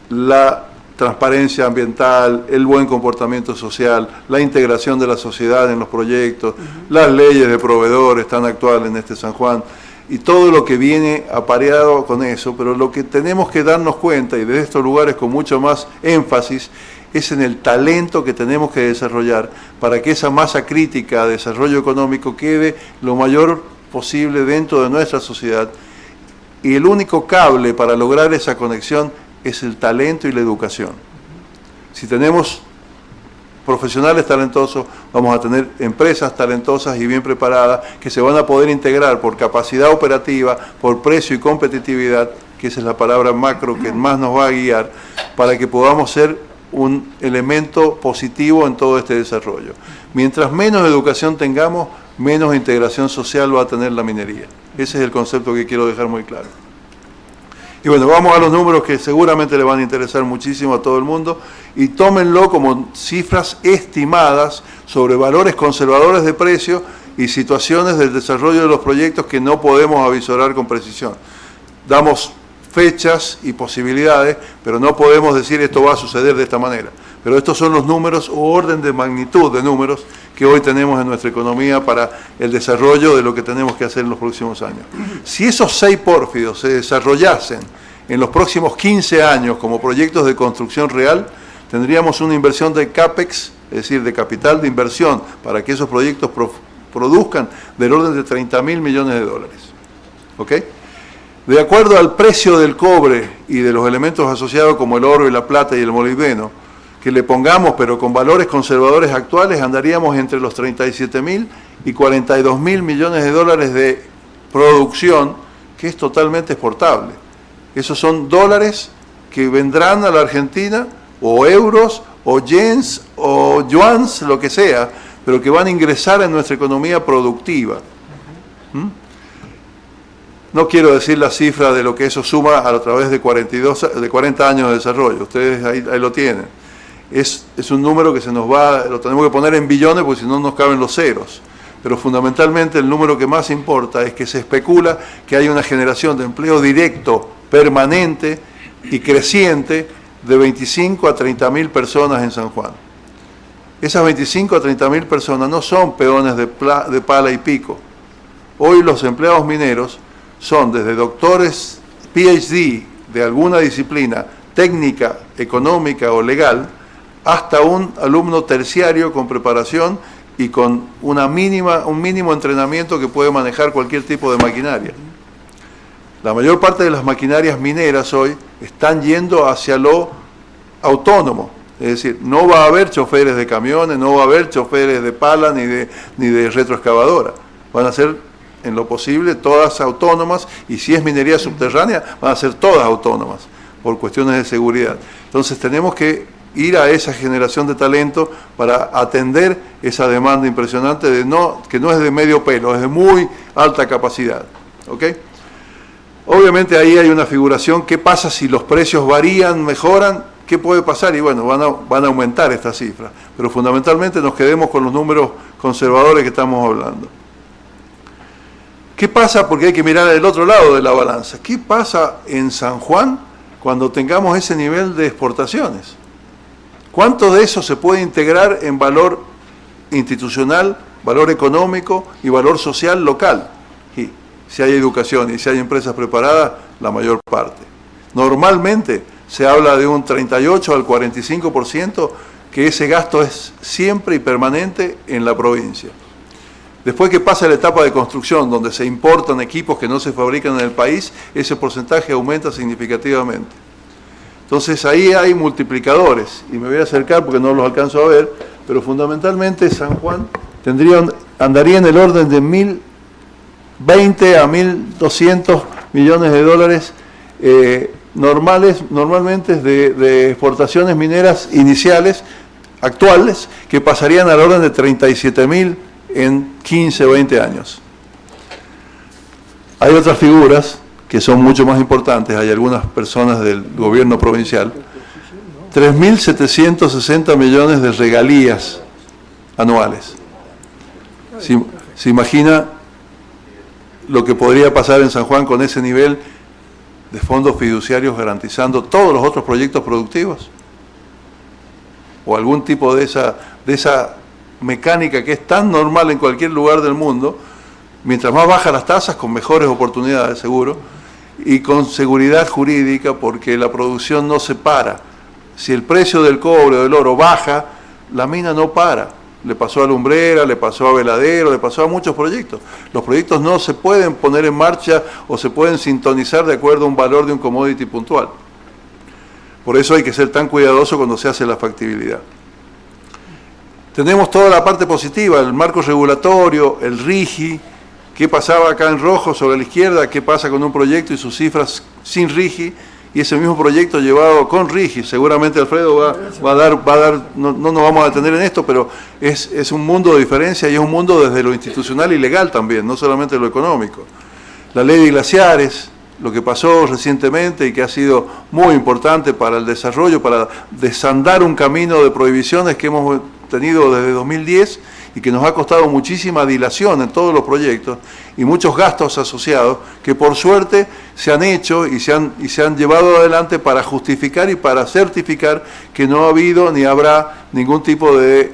la transparencia ambiental, el buen comportamiento social, la integración de la sociedad en los proyectos, las leyes de proveedores tan actuales en este San Juan, y todo lo que viene apareado con eso, pero lo que tenemos que darnos cuenta, y de estos lugares con mucho más énfasis, es en el talento que tenemos que desarrollar para que esa masa crítica de desarrollo económico quede lo mayor posible dentro de nuestra sociedad. Y el único cable para lograr esa conexión es el talento y la educación. Si tenemos profesionales talentosos, vamos a tener empresas talentosas y bien preparadas que se van a poder integrar por capacidad operativa, por precio y competitividad, que esa es la palabra macro que más nos va a guiar, para que podamos ser un elemento positivo en todo este desarrollo. Mientras menos educación tengamos, menos integración social va a tener la minería. Ese es el concepto que quiero dejar muy claro. Y bueno, vamos a los números que seguramente le van a interesar muchísimo a todo el mundo y tómenlo como cifras estimadas sobre valores conservadores de precio y situaciones del desarrollo de los proyectos que no podemos avisorar con precisión. Damos fechas y posibilidades, pero no podemos decir esto va a suceder de esta manera. Pero estos son los números o orden de magnitud de números que hoy tenemos en nuestra economía para el desarrollo de lo que tenemos que hacer en los próximos años. Si esos 6 pórfidos se desarrollasen en los próximos 15 años como proyectos de construcción real, tendríamos una inversión de CAPEX, es decir, de capital de inversión, para que esos proyectos produzcan del orden de $30.000 millones de dólares. ¿Ok? De acuerdo al precio del cobre y de los elementos asociados como el oro y la plata y el molibdeno, que le pongamos, pero con valores conservadores actuales, andaríamos entre los 37.000 y 42.000 millones de dólares de producción, que es totalmente exportable. Esos son dólares que vendrán a la Argentina, o euros, o yens, o yuans, lo que sea, pero que van a ingresar en nuestra economía productiva. No quiero decir la cifra de lo que eso suma a través de 40 años de desarrollo. Ustedes ahí lo tienen. Es un número que lo tenemos que poner en billones porque si no nos caben los ceros. Pero fundamentalmente el número que más importa es que se especula que hay una generación de empleo directo, permanente y creciente de 25 a 30.000 personas en San Juan. Esas 25 a 30.000 personas no son peones de pala y pico. Hoy los empleados mineros son desde doctores PhD de alguna disciplina técnica, económica o legal, hasta un alumno terciario con preparación y con un mínimo entrenamiento que puede manejar cualquier tipo de maquinaria. La mayor parte de las maquinarias mineras hoy están yendo hacia lo autónomo, es decir, no va a haber choferes de camiones, no va a haber choferes de pala ni de retroexcavadora, van a ser en lo posible todas autónomas, y si es minería subterránea van a ser todas autónomas por cuestiones de seguridad. Entonces tenemos que ir a esa generación de talento para atender esa demanda impresionante que no es de medio pelo, es de muy alta capacidad. ¿Ok? Obviamente ahí hay una figuración, ¿qué pasa si los precios varían, mejoran? ¿Qué puede pasar? Y bueno, van a aumentar estas cifras, pero fundamentalmente nos quedemos con los números conservadores que estamos hablando. ¿Qué pasa? Porque hay que mirar el otro lado de la balanza. ¿Qué pasa en San Juan cuando tengamos ese nivel de exportaciones? ¿Cuánto de eso se puede integrar en valor institucional, valor económico y valor social local? Y si hay educación y si hay empresas preparadas, la mayor parte. Normalmente se habla de un 38 al 45%, que ese gasto es siempre y permanente en la provincia. Después que pasa la etapa de construcción, donde se importan equipos que no se fabrican en el país, ese porcentaje aumenta significativamente. Entonces ahí hay multiplicadores, y me voy a acercar porque no los alcanzo a ver, pero fundamentalmente San Juan andaría en el orden de 1.020 a 1.200 millones de dólares normalmente de exportaciones mineras iniciales, actuales, que pasarían al orden de 37.000 en 15 o 20 años. Hay otras figuras que son mucho más importantes, hay algunas personas del gobierno provincial, 3.760 millones de regalías anuales. ¿Se imagina lo que podría pasar en San Juan con ese nivel de fondos fiduciarios garantizando todos los otros proyectos productivos? O algún tipo de esa mecánica que es tan normal en cualquier lugar del mundo, mientras más bajas las tasas, con mejores oportunidades seguro, y con seguridad jurídica, porque la producción no se para. Si el precio del cobre o del oro baja, la mina no para. Le pasó a Lumbrera, le pasó a Veladero, le pasó a muchos proyectos. Los proyectos no se pueden poner en marcha o se pueden sintonizar de acuerdo a un valor de un commodity puntual. Por eso hay que ser tan cuidadoso cuando se hace la factibilidad. Tenemos toda la parte positiva, el marco regulatorio, el RIGI, qué pasaba acá en rojo sobre la izquierda, qué pasa con un proyecto y sus cifras sin RIGI, y ese mismo proyecto llevado con RIGI. Seguramente Alfredo va a dar, no nos vamos a detener en esto, pero es un mundo de diferencia y es un mundo desde lo institucional y legal también, no solamente lo económico. La ley de glaciares, lo que pasó recientemente y que ha sido muy importante para el desarrollo, para desandar un camino de prohibiciones que hemos tenido desde 2010 y que nos ha costado muchísima dilación en todos los proyectos y muchos gastos asociados que por suerte se han hecho y se han llevado adelante para justificar y para certificar que no ha habido ni habrá ningún tipo de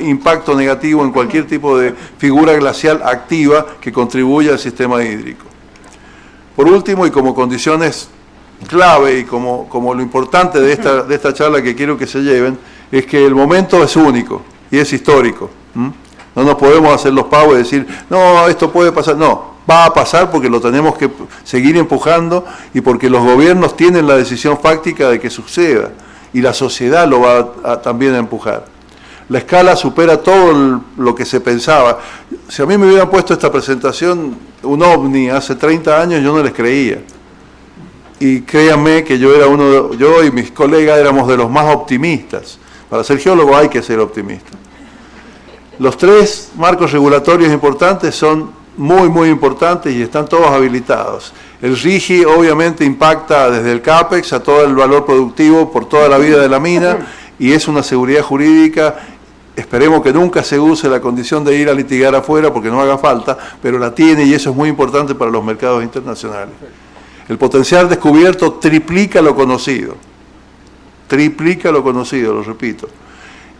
impacto negativo en cualquier tipo de figura glacial activa que contribuya al sistema hídrico. Por último, y como condiciones clave y como lo importante de esta charla que quiero que se lleven, es que el momento es único y es histórico. No nos podemos hacer los pavos y decir, no, esto puede pasar. No, va a pasar porque lo tenemos que seguir empujando y porque los gobiernos tienen la decisión fáctica de que suceda. y la sociedad lo va también a empujar. La escala supera todo lo que se pensaba. Si a mí me hubieran puesto esta presentación, un ovni, hace 30 años, yo no les creía. Y créanme que yo y mis colegas éramos de los más optimistas. Para ser geólogo hay que ser optimista. Los 3 marcos regulatorios importantes son muy, muy importantes y están todos habilitados. El RIGI obviamente impacta desde el CAPEX a todo el valor productivo por toda la vida de la mina y es una seguridad jurídica. Esperemos que nunca se use la condición de ir a litigar afuera porque no haga falta, pero la tiene y eso es muy importante para los mercados internacionales. El potencial descubierto triplica lo conocido, lo repito.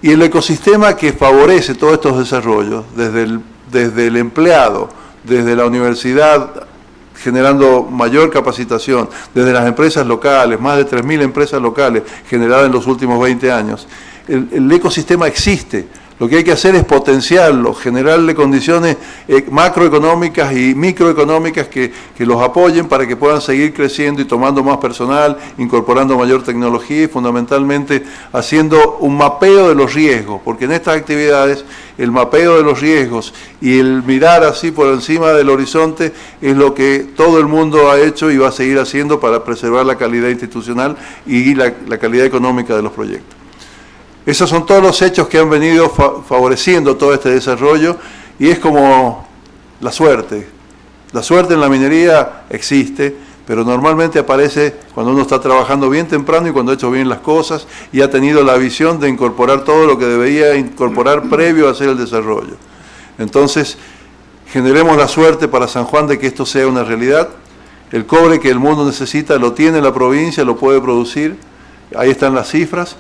Y el ecosistema que favorece todos estos desarrollos, desde el empleado, desde la universidad generando mayor capacitación, desde las empresas locales, más de 3.000 empresas locales generadas en los últimos 20 años, el ecosistema existe. Lo que hay que hacer es potenciarlo, generarle condiciones macroeconómicas y microeconómicas que los apoyen para que puedan seguir creciendo y tomando más personal, incorporando mayor tecnología y fundamentalmente haciendo un mapeo de los riesgos, porque en estas actividades el mapeo de los riesgos y el mirar así por encima del horizonte es lo que todo el mundo ha hecho y va a seguir haciendo para preservar la calidad institucional y la calidad económica de los proyectos. Esos son todos los hechos que han venido favoreciendo todo este desarrollo y es como la suerte. La suerte en la minería existe, pero normalmente aparece cuando uno está trabajando bien temprano y cuando ha hecho bien las cosas y ha tenido la visión de incorporar todo lo que debería incorporar previo a hacer el desarrollo. Entonces, generemos la suerte para San Juan de que esto sea una realidad. El cobre que el mundo necesita lo tiene la provincia, lo puede producir, ahí están las cifras.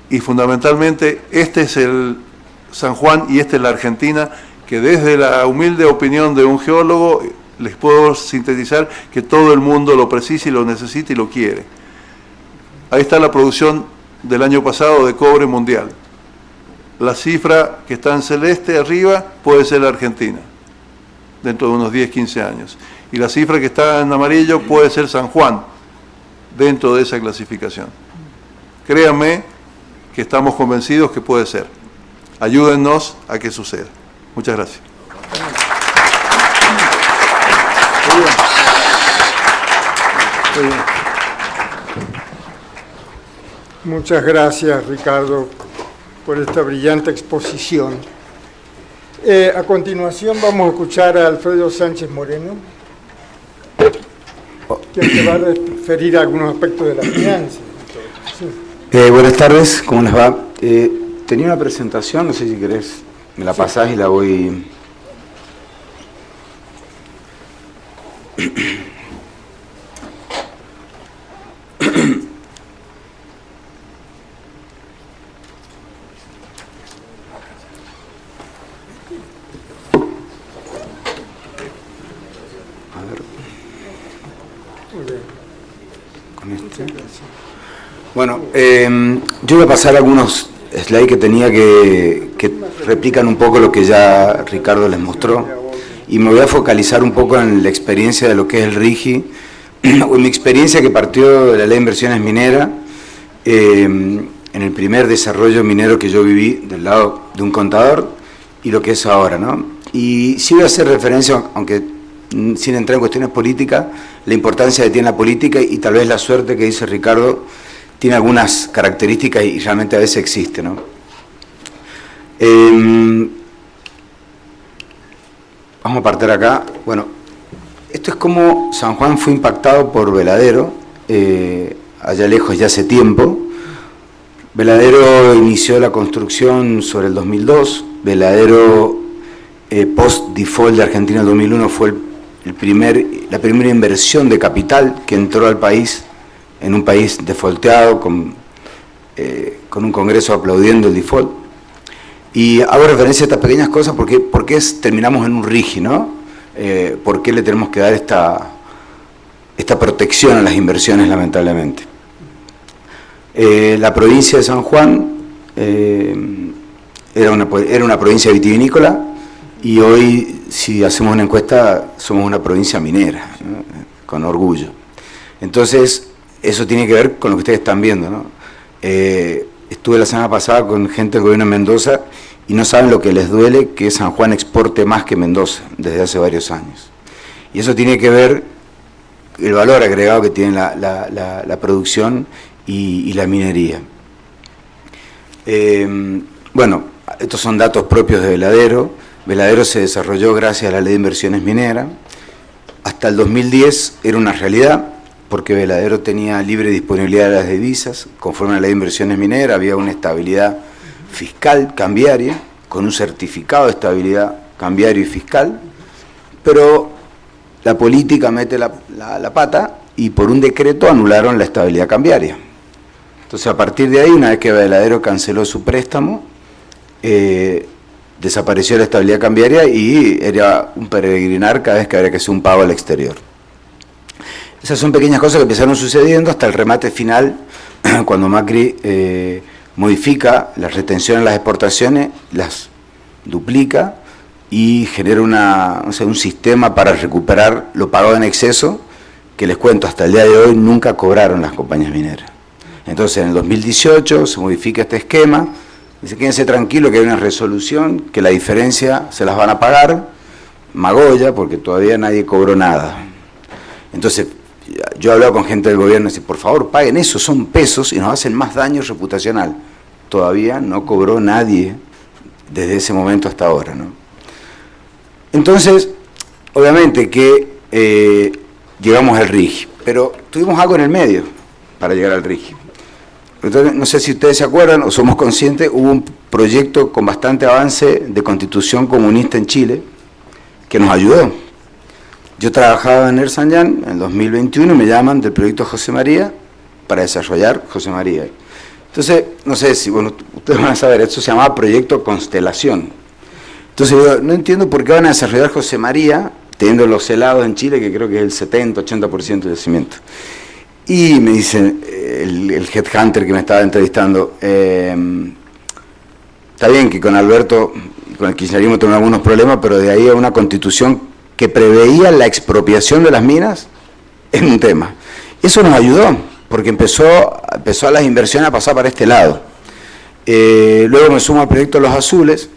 Y fundamentalmente este es el San Juan y esta es la Argentina, que desde la humilde opinión de un geólogo les puedo sintetizar que todo el mundo lo precisa y lo necesita y lo quiere. Ahí está la producción del año pasado de cobre mundial. La cifra que está en celeste arriba puede ser la Argentina, dentro de unos 10, 15 años. Y la cifra que está en amarillo puede ser San Juan, dentro de esa clasificación. Créanme que estamos convencidos que puede ser. Ayúdennos a que suceda. Muchas gracias. Muchas gracias, Ricardo, por esta brillante exposición. A continuación vamos a escuchar a Alfredo Sánchez Moreno, quien se va a referir a algunos aspectos de la finanza. Sí. Buenas tardes, ¿cómo les va? Tenía una presentación, no sé si querés, me la pasás y la voy... A ver. Con este. Bueno, yo voy a pasar algunos slides que tenía que replican un poco lo que ya Ricardo les mostró y me voy a focalizar un poco en la experiencia de lo que es el RIGI, o en mi experiencia que partió de la Ley de Inversiones Minera, en el primer desarrollo minero que yo viví del lado de un contador y lo que es ahora, ¿no? Y sí voy a hacer referencia, aunque sin entrar en cuestiones políticas, la importancia que tiene la política y tal vez la suerte que dice Ricardo tiene algunas características y realmente a veces existe, ¿no? Vamos a partir acá. Bueno, esto es como San Juan fue impactado por Veladero, allá lejos ya hace tiempo. Veladero inició la construcción sobre el 2002, Veladero post-default de Argentina en el 2001 fue la primera inversión de capital que entró al país, en un país defaulteado, con un Congreso aplaudiendo el default. Y hago referencia a estas pequeñas cosas porque terminamos en un RIGI, ¿no? ¿Por qué le tenemos que dar esta protección a las inversiones, lamentablemente? La provincia de San Juan era una provincia vitivinícola y hoy, si hacemos una encuesta, somos una provincia minera, ¿no? Con orgullo. Entonces, eso tiene que ver con lo que ustedes están viendo, ¿no? Estuve la semana pasada con gente del gobierno de Mendoza y no saben lo que les duele que San Juan exporte más que Mendoza desde hace varios años. Y eso tiene que ver el valor agregado que tiene la producción y la minería. Bueno, estos son datos propios de Veladero. Veladero se desarrolló gracias a la Ley de Inversiones Mineras. Hasta el 2010 era una realidad, porque Veladero tenía libre disponibilidad de las divisas. Conforme a la Ley de Inversiones Mineras había una estabilidad fiscal, cambiaria, con un certificado de estabilidad cambiario y fiscal, pero la política mete la pata y por un decreto anularon la estabilidad cambiaria. Entonces, a partir de ahí, una vez que Veladero canceló su préstamo, desapareció la estabilidad cambiaria y era un peregrinar cada vez que habría que hacer un pago al exterior. Esas son pequeñas cosas que empezaron sucediendo hasta el remate final, cuando Macri modifica las retenciones en las exportaciones, las duplica y genera un sistema para recuperar lo pagado en exceso, que les cuento, hasta el día de hoy nunca cobraron las compañías mineras. Entonces, en el 2018 se modifica este esquema, dice, quédense tranquilos que hay una resolución, que la diferencia se las van a pagar, Magoya, porque todavía nadie cobró nada. Entonces, yo he hablado con gente del gobierno y dice, por favor, paguen eso, son pesos y nos hacen más daño reputacional. Todavía no cobró nadie desde ese momento hasta ahora, ¿no? Entonces, obviamente que llegamos al RIGI, pero tuvimos algo en el medio para llegar al RIGI. Entonces, no sé si ustedes se acuerdan o somos conscientes, hubo un proyecto con bastante avance de constitución comunista en Chile que nos ayudó. Yo trabajaba en Ersanyan en el 2021 y me llaman del proyecto José María para desarrollar José María. Entonces, no sé si, bueno, ustedes van a saber, esto se llamaba Proyecto Constelación. Entonces, yo no entiendo por qué van a desarrollar José María, teniendo los helados en Chile, que creo que es el 70-80% del yacimiento. Y me dice el headhunter que me estaba entrevistando, está bien que con Alberto y con el kirchnerismo tenemos algunos problemas, pero de ahí a una constitución que preveía la expropiación de las minas es un tema. Eso nos ayudó, porque empezó a las inversiones a pasar para este lado. Luego me sumo al proyecto Los Azules,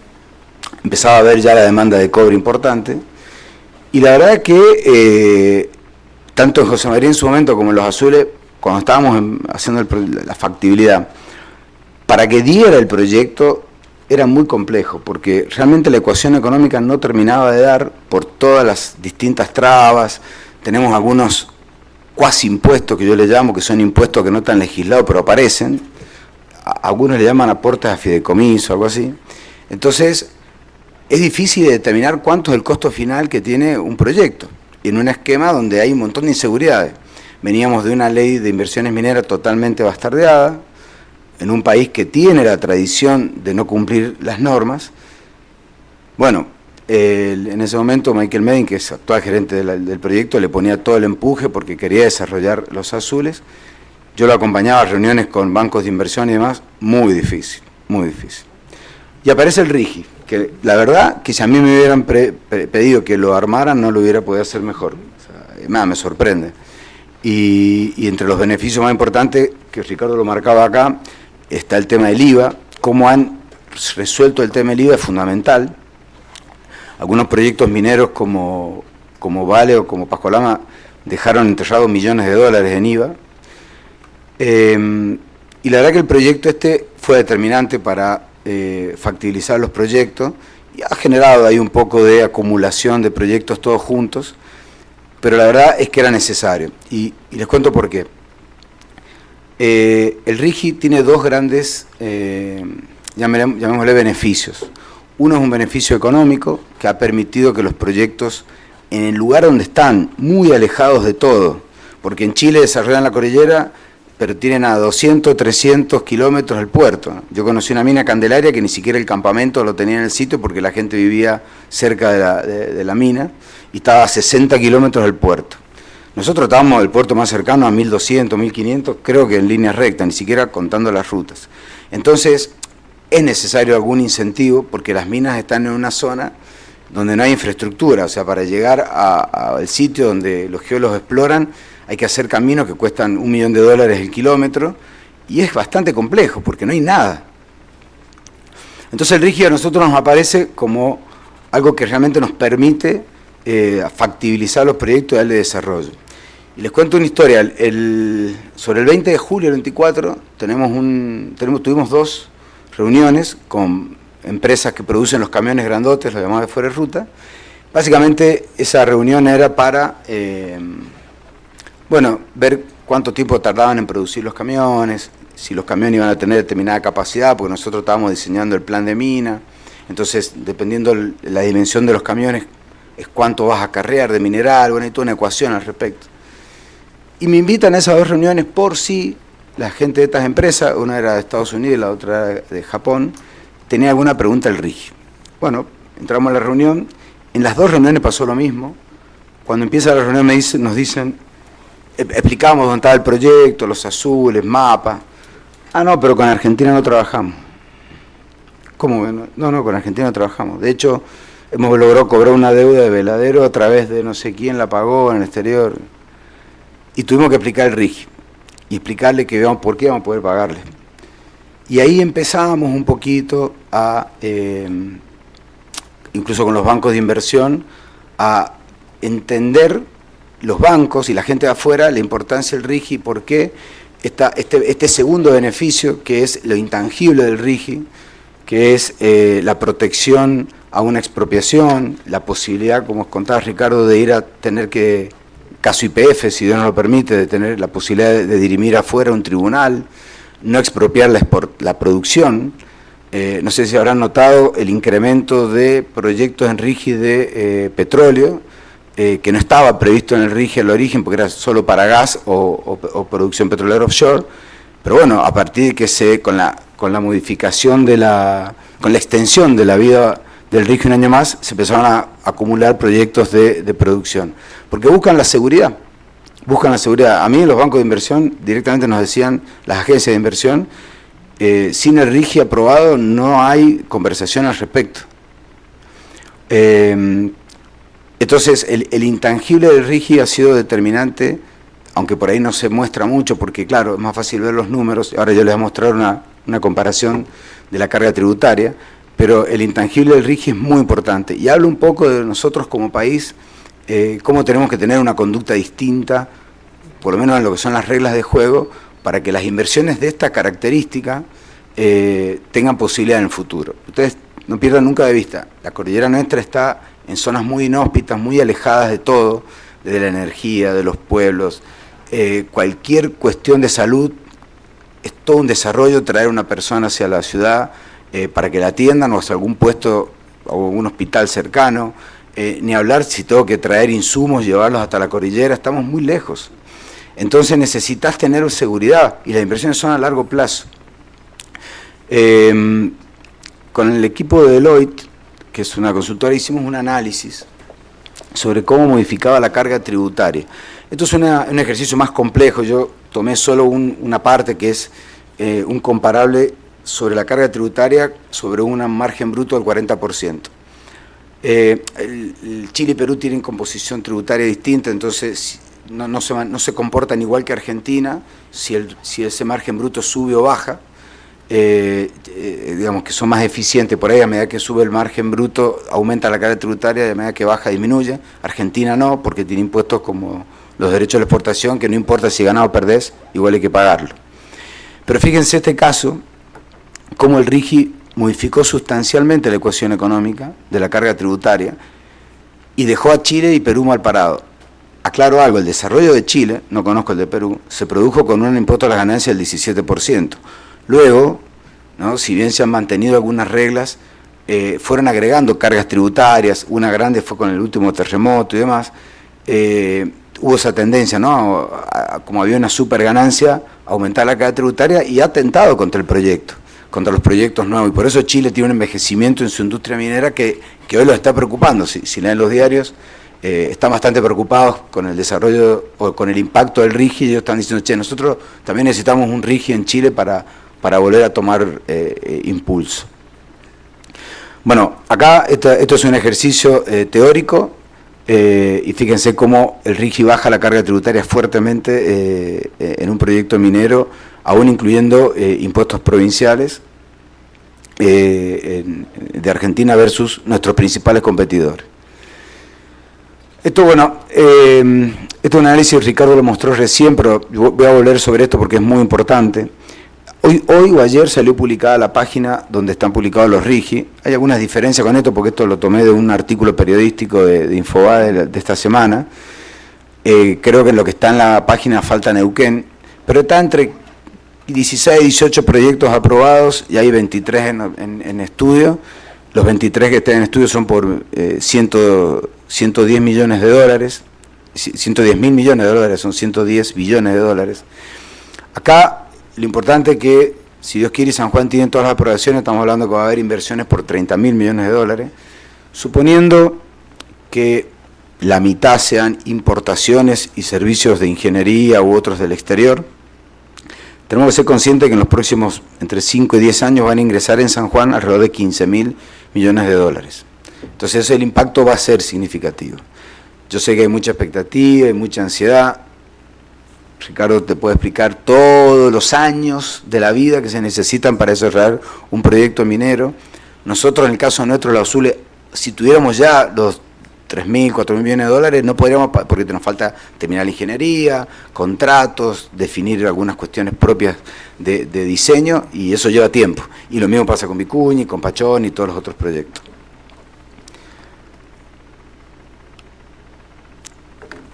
empezaba a ver ya la demanda de cobre importante, y la verdad es que tanto en José María en su momento como en Los Azules, cuando estábamos haciendo la factibilidad, para que diera el proyecto era muy complejo, porque realmente la ecuación económica no terminaba de dar por todas las distintas trabas. Tenemos algunos cuasi impuestos que yo le llamo, que son impuestos que no están legislados pero aparecen, algunos le llaman aportes a fideicomiso, algo así. Entonces, es difícil de determinar cuánto es el costo final que tiene un proyecto, en un esquema donde hay un montón de inseguridades. Veníamos de una ley de inversiones mineras totalmente bastardeada, en un país que tiene la tradición de no cumplir las normas. Bueno, en ese momento Michael Medin, que es actual gerente del proyecto, le ponía todo el empuje porque quería desarrollar Los Azules. Yo lo acompañaba a reuniones con bancos de inversión y demás, muy difícil, muy difícil. Y aparece el RIGI, que la verdad que si a mí me hubieran pedido que lo armaran, no lo hubiera podido hacer mejor. O sea, me sorprende. Y entre los beneficios más importantes, que Ricardo lo marcaba acá, está el tema del IVA. Cómo han resuelto el tema del IVA es fundamental. Algunos proyectos mineros como Vale o como Pascualama dejaron enterrados millones de dólares en IVA. Y la verdad que el proyecto este fue determinante para factibilizar los proyectos y ha generado ahí un poco de acumulación de proyectos todos juntos, pero la verdad es que era necesario. Y les cuento por qué. El RIGI tiene dos grandes, llamémosle beneficios. Uno es un beneficio económico que ha permitido que los proyectos en el lugar donde están, muy alejados de todo, porque en Chile desarrollan la cordillera, pero tienen a 200, 300 kilómetros del puerto. Yo conocí una mina Candelaria que ni siquiera el campamento lo tenía en el sitio porque la gente vivía cerca de la mina y estaba a 60 kilómetros del puerto. Nosotros estábamos del puerto más cercano a 1200, 1500, creo que en línea recta, ni siquiera contando las rutas. Entonces, es necesario algún incentivo porque las minas están en una zona donde no hay infraestructura, o sea, para llegar al sitio donde los geólogos exploran hay que hacer caminos que cuestan $1 millón el kilómetro y es bastante complejo porque no hay nada. Entonces el RIGI a nosotros nos aparece como algo que realmente nos permite factibilizar los proyectos y darle desarrollo. Y les cuento una historia. Sobre el 20 de julio del 24 tuvimos 2 reuniones con empresas que producen los camiones grandotes, los llamados de fuera de ruta. Básicamente esa reunión era para ver cuánto tiempo tardaban en producir los camiones, si los camiones iban a tener determinada capacidad, porque nosotros estábamos diseñando el plan de mina. Entonces, dependiendo de la dimensión de los camiones, es cuánto vas a acarrear de mineral. Bueno, hay toda una ecuación al respecto. Y me invitan a esas 2 reuniones por si la gente de estas empresas, una era de Estados Unidos y la otra era de Japón, tenía alguna pregunta al RIGI. Bueno, entramos a la reunión. En las 2 reuniones pasó lo mismo. Cuando empieza la reunión nos dicen, explicamos dónde estaba el proyecto, los azules, mapas. No, pero con Argentina no trabajamos. ¿Cómo? No, con Argentina no trabajamos. De hecho, hemos logrado cobrar una deuda de Veladero a través de no sé quién la pagó en el exterior. Y tuvimos que explicar el RIGI y explicarle que veamos por qué vamos a poder pagarle. Y ahí empezamos un poquito a, incluso con los bancos de inversión, a entender los bancos y la gente de afuera la importancia del RIGI y por qué este segundo beneficio, que es lo intangible del RIGI, que es la protección a una expropiación, la posibilidad, como contaba Ricardo, de ir a tener que, caso YPF, si Dios nos lo permite, de tener la posibilidad de dirimir afuera un tribunal, no expropiar la producción. No sé si habrán notado el incremento de proyectos en RIGI de petróleo, que no estaba previsto en el RIGI al origen porque era solo para gas o producción petrolera offshore, pero bueno, a partir de que con la modificación con la extensión de la vida del RIGI un año más, se empezaron a acumular proyectos de producción, porque buscan la seguridad. A mí los bancos de inversión directamente nos decían, las agencias de inversión, sin el RIGI aprobado no hay conversación al respecto. Entonces, el intangible del RIGI ha sido determinante, aunque por ahí no se muestra mucho, porque claro, es más fácil ver los números. Ahora yo les voy a mostrar una comparación de la carga tributaria, pero el intangible del RIGI es muy importante. Y habla un poco de nosotros como país, cómo tenemos que tener una conducta distinta, por lo menos en lo que son las reglas de juego, para que las inversiones de esta característica tengan posibilidad en el futuro. Ustedes no pierdan nunca de vista, la cordillera nuestra está en zonas muy inhóspitas, muy alejadas de todo, de la energía, de los pueblos. Cualquier cuestión de salud es todo un desarrollo, traer a una persona hacia la ciudad para que la atiendan o hacia algún puesto o un hospital cercano, ni hablar si tengo que traer insumos, llevarlos hasta la cordillera, estamos muy lejos. Entonces necesitas tener seguridad y las inversiones son a largo plazo. Con el equipo de Deloitte, que es una consultora, hicimos un análisis sobre cómo modificaba la carga tributaria. Esto es un ejercicio más complejo, yo tomé solo una parte que es un comparable sobre la carga tributaria sobre un margen bruto del 40%. Chile y Perú tienen composición tributaria distinta, entonces no se comportan igual que Argentina, si ese margen bruto sube o baja. Digamos que son más eficientes por ahí, a medida que sube el margen bruto aumenta la carga tributaria, a medida que baja disminuye. Argentina no, porque tiene impuestos como los derechos de la exportación, que no importa si ganás o perdés, igual hay que pagarlo. Pero fíjense este caso, cómo el RIGI modificó sustancialmente la ecuación económica de la carga tributaria y dejó a Chile y Perú mal parado. Aclaro algo, el desarrollo de Chile, no conozco el de Perú, se produjo con un impuesto a las ganancias del 17%. Luego, ¿no?, si bien se han mantenido algunas reglas, fueron agregando cargas tributarias, una grande fue con el último terremoto y demás, hubo esa tendencia, ¿no?, como había una super ganancia, aumentar la carga tributaria y ha atentado contra el proyecto, contra los proyectos nuevos, y por eso Chile tiene un envejecimiento en su industria minera que hoy los está preocupando. Si leen los diarios, están bastante preocupados con el desarrollo o con el impacto del RIGI, y ellos están diciendo, che, nosotros también necesitamos un RIGI en Chile para volver a tomar impulso. Bueno, acá esto es un ejercicio teórico y fíjense cómo el RIGI baja la carga tributaria fuertemente en un proyecto minero, aún incluyendo impuestos provinciales de Argentina versus nuestros principales competidores. Esto, bueno, esto es un análisis, Ricardo lo mostró recién, pero voy a volver sobre esto porque es muy importante. Hoy o ayer salió publicada la página donde están publicados los RIGI. Hay algunas diferencias con esto porque esto lo tomé de un artículo periodístico de Infobae de esta semana. Creo que en lo que está en la página falta Neuquén, pero está entre 16 y 18 proyectos aprobados y hay 23 en estudio. Los 23 que están en estudio son por 110 millones de dólares, 110 mil millones de dólares, son 110 billones de dólares. Acá lo importante es que, si Dios quiere y San Juan tienen todas las aprobaciones, estamos hablando que va a haber inversiones por 30 mil millones de dólares, suponiendo que la mitad sean importaciones y servicios de ingeniería u otros del exterior. Tenemos que ser conscientes que en los próximos entre 5 y 10 años van a ingresar en San Juan alrededor de 15 mil millones de dólares. Entonces el impacto va a ser significativo. Yo sé que hay mucha expectativa, hay mucha ansiedad. Ricardo te puede explicar todos los años de la vida que se necesitan para desarrollar un proyecto minero. Nosotros, en el caso nuestro, la USULE, si tuviéramos ya los 3.000, 4.000 millones de dólares, no podríamos, porque nos falta terminar la ingeniería, contratos, definir algunas cuestiones propias de diseño, y eso lleva tiempo. Y lo mismo pasa con Vicuña, con Pachón y todos los otros proyectos.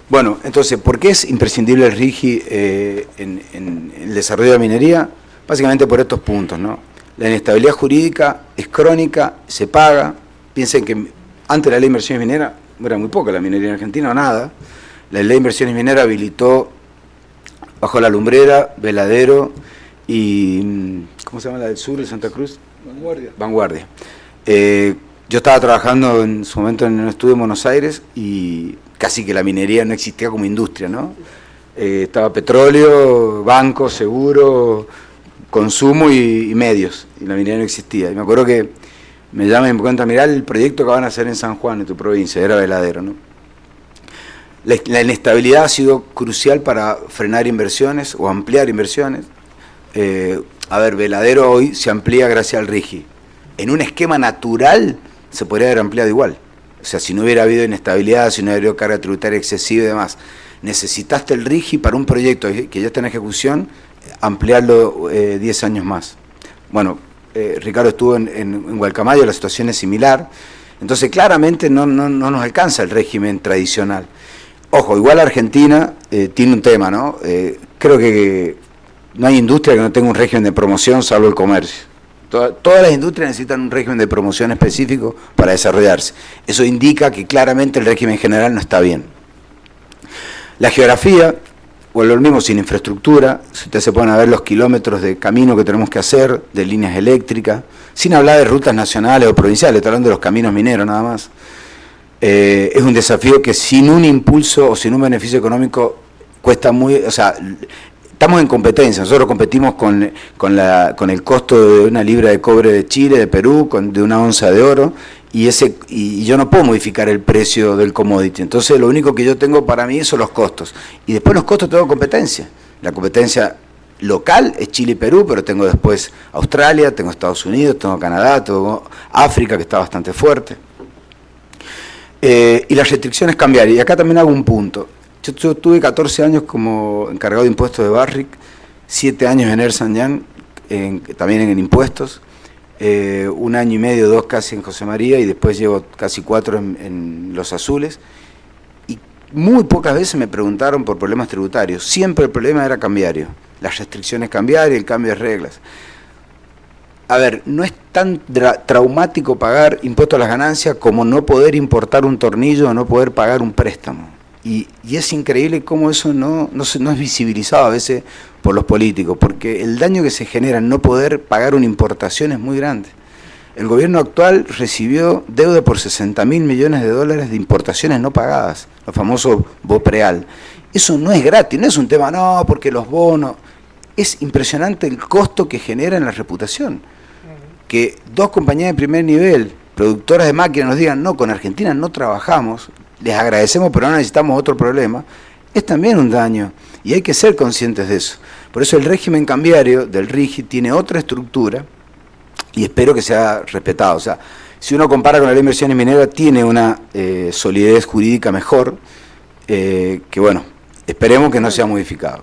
Bueno, entonces, ¿por qué es imprescindible el RIGI en el desarrollo de la minería? Básicamente por estos puntos, ¿no? La inestabilidad jurídica es crónica, se paga. Piensen que antes la ley de inversiones mineras era muy poca la minería en Argentina, o nada. La ley de inversiones mineras habilitó bajo la lumbrera, Veladero y... ¿cómo se llama la del sur, de Santa Cruz? Vanguardia. Yo estaba trabajando en su momento en un estudio en Buenos Aires y casi que la minería no existía como industria, ¿no? Estaba petróleo, banco, seguro, consumo y medios, y la minería no existía. Y me acuerdo que me llaman y me cuentan, mirá el proyecto que van a hacer en San Juan, en tu provincia, era Veladero, ¿no? La inestabilidad ha sido crucial para frenar inversiones o ampliar inversiones. Veladero hoy se amplía gracias al RIGI. En un esquema natural se podría haber ampliado igual. O sea, si no hubiera habido inestabilidad, si no hubiera habido carga tributaria excesiva y demás, necesitaste el RIGI para un proyecto que ya está en ejecución, ampliarlo 10 años más. Bueno, Ricardo estuvo en Gualcamayo, la situación es similar, entonces claramente no nos alcanza el régimen tradicional. Ojo, igual Argentina tiene un tema, ¿no? Creo que no hay industria que no tenga un régimen de promoción salvo el comercio. Todas las industrias necesitan un régimen de promoción específico para desarrollarse. Eso indica que claramente el régimen general no está bien. La geografía, o lo mismo sin infraestructura, si ustedes se ponen a ver los kilómetros de camino que tenemos que hacer, de líneas eléctricas, sin hablar de rutas nacionales o provinciales, estoy hablando de los caminos mineros nada más. Es un desafío que sin un impulso o sin un beneficio económico cuesta muy... O sea, estamos en competencia, nosotros competimos con el costo de una libra de cobre de Chile, de Perú, de una onza de oro, y yo no puedo modificar el precio del commodity. Entonces lo único que yo tengo para mí son los costos. Y después los costos tengo competencia. La competencia local es Chile y Perú, pero tengo después Australia, tengo Estados Unidos, tengo Canadá, tengo África, que está bastante fuerte. Y las restricciones cambiarias. Y acá también hago un punto. Yo tuve 14 años como encargado de impuestos de Barrick, 7 años en Ernst & Young, también en impuestos, 1 año y medio, 2 casi en José María, y después llevo casi 4 en Los Azules. Y muy pocas veces me preguntaron por problemas tributarios, siempre el problema era cambiario, las restricciones cambiarias, el cambio de reglas. A ver, no es tan traumático pagar impuestos a las ganancias como no poder importar un tornillo o no poder pagar un préstamo. Y es increíble cómo eso no es visibilizado a veces por los políticos, porque el daño que se genera en no poder pagar una importación es muy grande. El gobierno actual recibió deuda por 60.000 millones de dólares de importaciones no pagadas, los famosos BOPREAL. Eso no es gratis, no es un tema, no, porque los bonos. Es impresionante el costo que genera en la reputación. Que 2 compañías de primer nivel, productoras de máquinas, nos digan, no, con Argentina no trabajamos. les agradecemos, pero no necesitamos otro problema, es también un daño. Y hay que ser conscientes de eso. Por eso el régimen cambiario del RIGI tiene otra estructura y espero que sea respetado. O sea, si uno compara con la ley de inversiones mineras, tiene una solidez jurídica mejor, que bueno, esperemos que no sea modificado.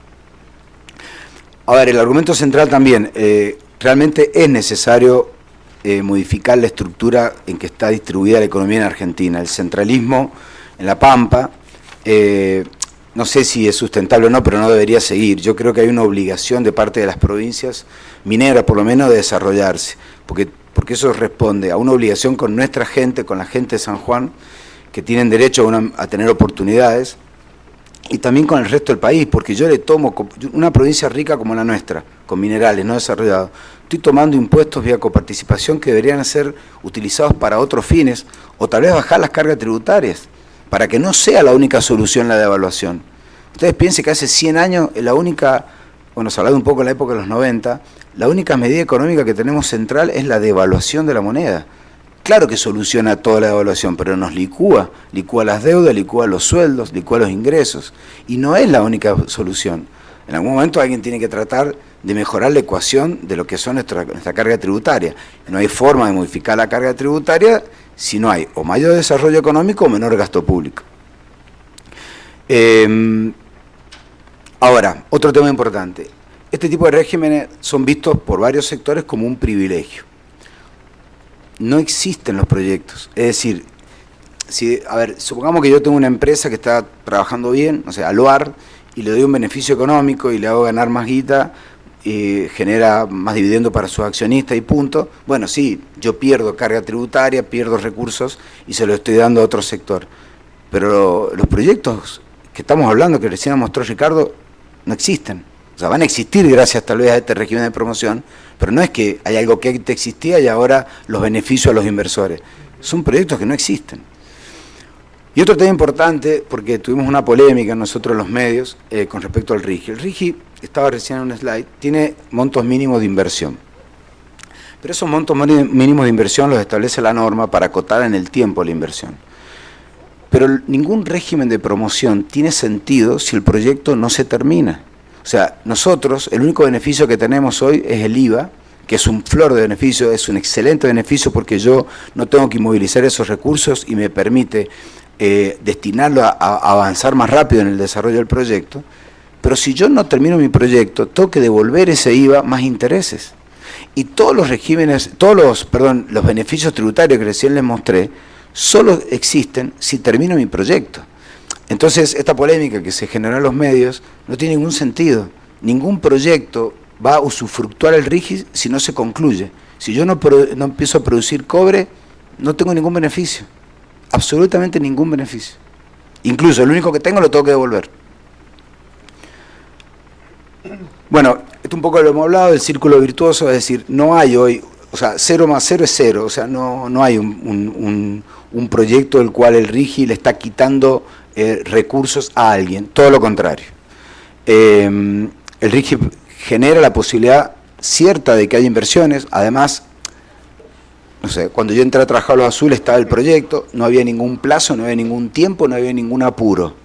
A ver, el argumento central también, realmente es necesario modificar la estructura en que está distribuida la economía en Argentina. El centralismo en La Pampa, no sé si es sustentable o no, pero no debería seguir. Yo creo que hay una obligación de parte de las provincias mineras, por lo menos, de desarrollarse, porque eso responde a una obligación con nuestra gente, con la gente de San Juan, que tienen derecho a tener oportunidades, y también con el resto del país, porque yo le tomo, una provincia rica como la nuestra, con minerales no desarrollados, estoy tomando impuestos vía coparticipación que deberían ser utilizados para otros fines, o tal vez bajar las cargas tributarias, para que no sea la única solución la devaluación. Ustedes piensen que hace 100 años la única, bueno, se ha hablado un poco en la época de los 90, la única medida económica que tenemos central es la devaluación de la moneda. Claro que soluciona toda la devaluación, pero nos licúa las deudas, licúa los sueldos, licúa los ingresos, y no es la única solución. En algún momento alguien tiene que tratar de mejorar la ecuación de lo que son nuestra carga tributaria. No hay forma de modificar la carga tributaria si no hay o mayor desarrollo económico o menor gasto público. Ahora, otro tema importante. Este tipo de regímenes son vistos por varios sectores como un privilegio. No existen los proyectos. Es decir, supongamos que yo tengo una empresa que está trabajando bien, o sea, Aluar, y le doy un beneficio económico y le hago ganar más guita, genera más dividendo para sus accionistas y punto. Bueno, sí, yo pierdo carga tributaria, pierdo recursos y se lo estoy dando a otro sector. Pero los proyectos que estamos hablando, que recién mostró Ricardo, no existen. O sea, van a existir gracias tal vez a este régimen de promoción, pero no es que hay algo que antes existía y ahora los beneficios a los inversores. Son proyectos que no existen. Y otro tema importante, porque tuvimos una polémica nosotros los medios con respecto al RIGI. El RIGI, estaba recién en un slide, tiene montos mínimos de inversión. Pero esos montos mínimos de inversión los establece la norma para acotar en el tiempo la inversión. Pero ningún régimen de promoción tiene sentido si el proyecto no se termina. O sea, nosotros, el único beneficio que tenemos hoy es el IVA, que es un flor de beneficio, es un excelente beneficio porque yo no tengo que inmovilizar esos recursos y me permite destinarlo a avanzar más rápido en el desarrollo del proyecto. Pero si yo no termino mi proyecto, tengo que devolver ese IVA más intereses. Y todos los regímenes, los beneficios tributarios que recién les mostré, solo existen si termino mi proyecto. Entonces, esta polémica que se generó en los medios no tiene ningún sentido. Ningún proyecto va a usufructuar el RIGI si no se concluye. Si yo no empiezo a producir cobre, no tengo ningún beneficio. Absolutamente ningún beneficio. Incluso el único que tengo lo tengo que devolver. Bueno, esto un poco lo hemos hablado, del círculo virtuoso, es decir, no hay hoy, o sea, 0 más 0 es 0, o sea, no hay un proyecto del cual el RIGI le está quitando recursos a alguien, todo lo contrario. El RIGI genera la posibilidad cierta de que haya inversiones, además, no sé, cuando yo entré a trabajar a Los Azules estaba el proyecto, no había ningún plazo, no había ningún tiempo, no había ningún apuro.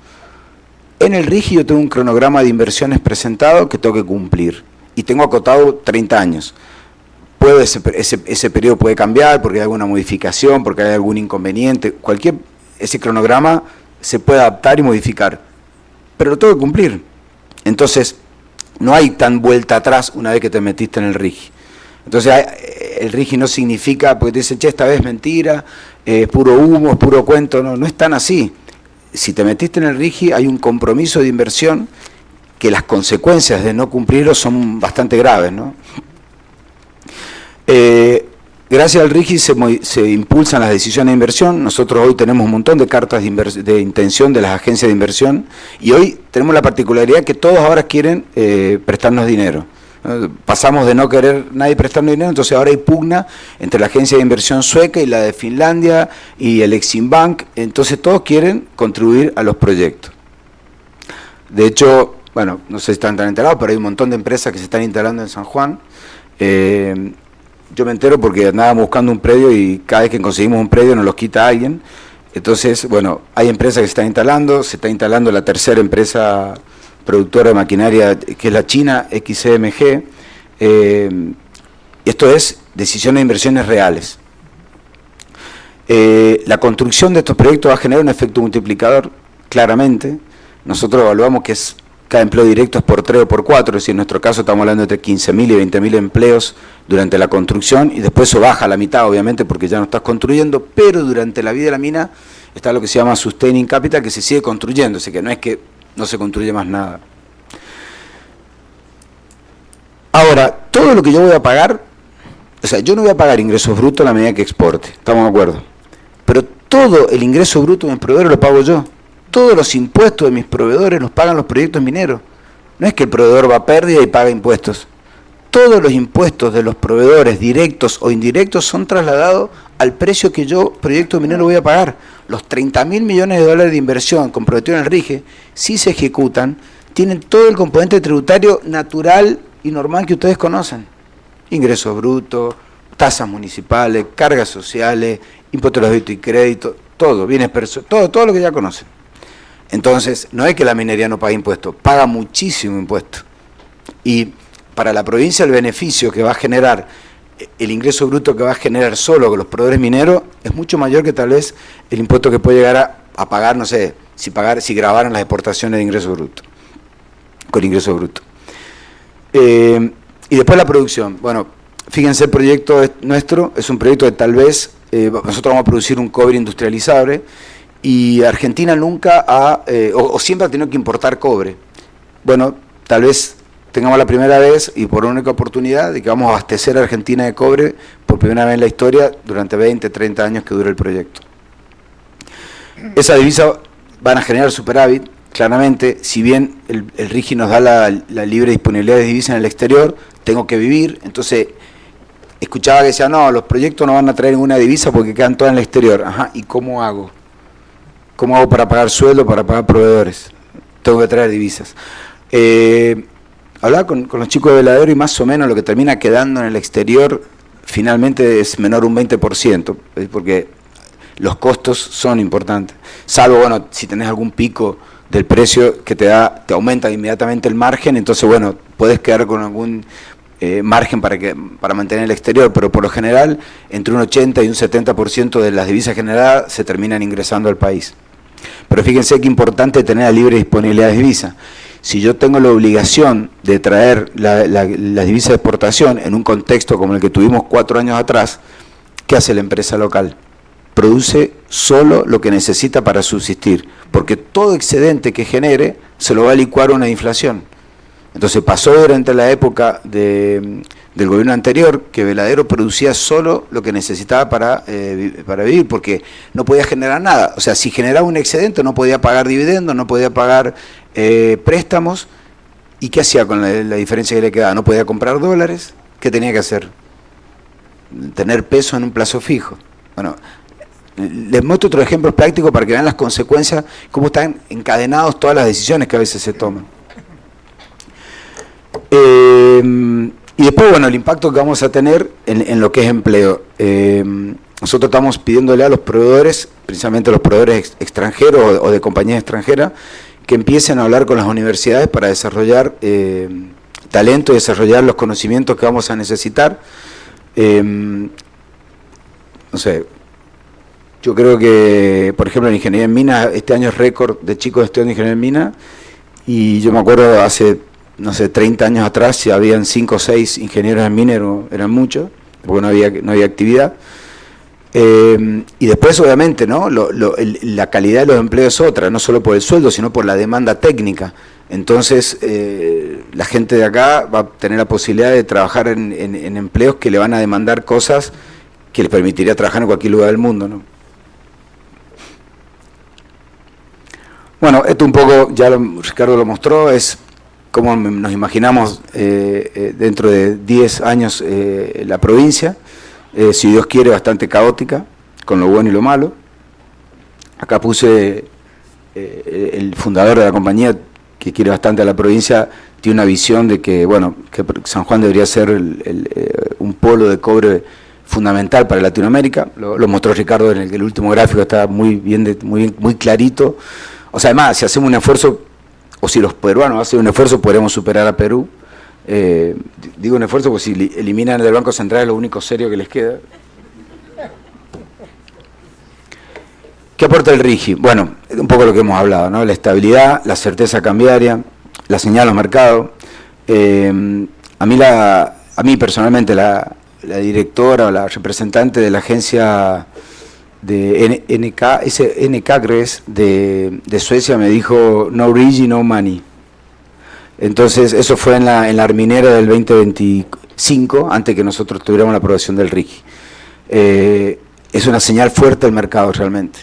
En el RIGI yo tengo un cronograma de inversiones presentado que tengo que cumplir, y tengo acotado 30 años. Ese periodo puede cambiar porque hay alguna modificación, porque hay algún inconveniente, ese cronograma se puede adaptar y modificar, pero lo tengo que cumplir. Entonces, no hay tan vuelta atrás una vez que te metiste en el RIGI. Entonces, el RIGI no significa, porque te dicen, che, esta vez es mentira, es puro humo, es puro cuento, no es tan así. Si te metiste en el RIGI, hay un compromiso de inversión que las consecuencias de no cumplirlo son bastante graves, ¿no? Gracias al RIGI se impulsan las decisiones de inversión. Nosotros hoy tenemos un montón de cartas de intención de las agencias de inversión y hoy tenemos la particularidad que todos ahora quieren prestarnos dinero. Pasamos de no querer nadie prestarnos dinero, entonces ahora hay pugna entre la agencia de inversión sueca y la de Finlandia y el Exim Bank, entonces todos quieren contribuir a los proyectos. De hecho, bueno, no sé si están tan enterados, pero hay un montón de empresas que se están instalando en San Juan. Yo me entero porque andábamos buscando un predio y cada vez que conseguimos un predio nos los quita alguien. Entonces, bueno, hay empresas que se está instalando la tercera empresa productora de maquinaria, que es la China, XCMG. Esto es decisiones de inversiones reales. La construcción de estos proyectos va a generar un efecto multiplicador, claramente. Nosotros evaluamos que cada empleo directo es por 3 o por 4, es decir, en nuestro caso estamos hablando de 15.000 y 20.000 empleos durante la construcción, y después eso baja a la mitad, obviamente, porque ya no estás construyendo, pero durante la vida de la mina está lo que se llama sustaining capital, que se sigue construyendo, así que no es que no se construye más nada. Ahora, todo lo que yo voy a pagar, o sea, yo no voy a pagar ingresos brutos a la medida que exporte, ¿estamos de acuerdo? Pero todo el ingreso bruto de mis proveedores lo pago yo. Todos los impuestos de mis proveedores los pagan los proyectos mineros. No es que el proveedor va a pérdida y paga impuestos. Todos los impuestos de los proveedores, directos o indirectos, son trasladados al precio que yo, proyecto minero, voy a pagar. Los 30.000 millones de dólares de inversión comprometidos en el RIGE, si se ejecutan, tienen todo el componente tributario natural y normal que ustedes conocen. Ingresos brutos, tasas municipales, cargas sociales, impuestos a los débitos y créditos, todo, bienes personales, todo lo que ya conocen. Entonces, no es que la minería no pague impuestos, paga muchísimo impuesto. Y para la provincia el beneficio que va a generar, el ingreso bruto que va a generar solo con los proveedores mineros, es mucho mayor que tal vez el impuesto que puede llegar a pagar, no sé, si grabaran las exportaciones de ingreso bruto, con ingreso bruto. Y después la producción. Bueno, fíjense, el proyecto nuestro es un proyecto de tal vez, nosotros vamos a producir un cobre industrializable, y Argentina nunca o siempre ha tenido que importar cobre. Bueno, tal vez tengamos la primera vez y por única oportunidad de que vamos a abastecer a Argentina de cobre por primera vez en la historia durante 20, 30 años que dure el proyecto. Esa divisa van a generar superávit, claramente. Si bien el RIGI nos da la libre disponibilidad de divisa en el exterior, tengo que vivir. Entonces, escuchaba que decía, no, los proyectos no van a traer ninguna divisa porque quedan todas en el exterior. Ajá, ¿y cómo hago? ¿Cómo hago para pagar sueldo, para pagar proveedores? Tengo que traer divisas. Hablaba con los chicos de Veladero y más o menos lo que termina quedando en el exterior finalmente es menor un 20%, porque los costos son importantes. Salvo, bueno, si tenés algún pico del precio que te aumenta inmediatamente el margen, entonces, bueno, puedes quedar con algún margen para mantener el exterior, pero por lo general, entre un 80 y un 70% de las divisas generadas se terminan ingresando al país. Pero fíjense qué importante tener la libre disponibilidad de divisas. Si yo tengo la obligación de traer las divisas de exportación en un contexto como el que tuvimos 4 años atrás, ¿qué hace la empresa local? Produce solo lo que necesita para subsistir, porque todo excedente que genere se lo va a licuar una inflación. Entonces pasó durante la época del gobierno anterior que Veladero producía solo lo que necesitaba para vivir, porque no podía generar nada. O sea, si generaba un excedente no podía pagar dividendos, no podía pagar préstamos. ¿Y qué hacía con la diferencia que le quedaba? No podía comprar dólares. ¿Qué tenía que hacer? Tener peso en un plazo fijo. Bueno, les muestro otro ejemplo práctico para que vean las consecuencias, cómo están encadenados todas las decisiones que a veces se toman. Y después, bueno, el impacto que vamos a tener en lo que es empleo. Nosotros estamos pidiéndole a los proveedores, principalmente a los proveedores extranjeros o de compañías extranjeras, que empiecen a hablar con las universidades para desarrollar talento y desarrollar los conocimientos que vamos a necesitar. No sé, yo creo que, por ejemplo, en ingeniería en minas, este año es récord de chicos estudiando ingeniería en minas, y yo me acuerdo hace, no sé, 30 años atrás, si habían 5 o 6 ingenieros en mineros, eran muchos, porque no había actividad. Y después, obviamente, ¿no? La calidad de los empleos es otra, no solo por el sueldo, sino por la demanda técnica. Entonces, la gente de acá va a tener la posibilidad de trabajar en empleos que le van a demandar cosas que les permitiría trabajar en cualquier lugar del mundo, ¿no? Bueno, esto un poco, Ricardo lo mostró, es cómo nos imaginamos dentro de 10 años la provincia. Si Dios quiere, bastante caótica, con lo bueno y lo malo. Acá puse el fundador de la compañía, que quiere bastante a la provincia, tiene una visión de que, bueno, que San Juan debería ser un polo de cobre fundamental para Latinoamérica, lo mostró Ricardo en el último gráfico, está muy clarito. O sea, además, si hacemos un esfuerzo, o si los peruanos hacen un esfuerzo, podremos superar a Perú. Digo un esfuerzo porque si eliminan del Banco Central es lo único serio que les queda. ¿Qué aporta el RIGI? Bueno, un poco lo que hemos hablado, ¿no? La estabilidad, la certeza cambiaria, la señal a los mercados. A mí personalmente la directora o la representante de la agencia de NK creo que es, de Suecia, me dijo no RIGI, no money. Entonces eso fue en la Arminera del 2025, antes que nosotros tuviéramos la aprobación del RIGI. Es una señal fuerte del mercado realmente.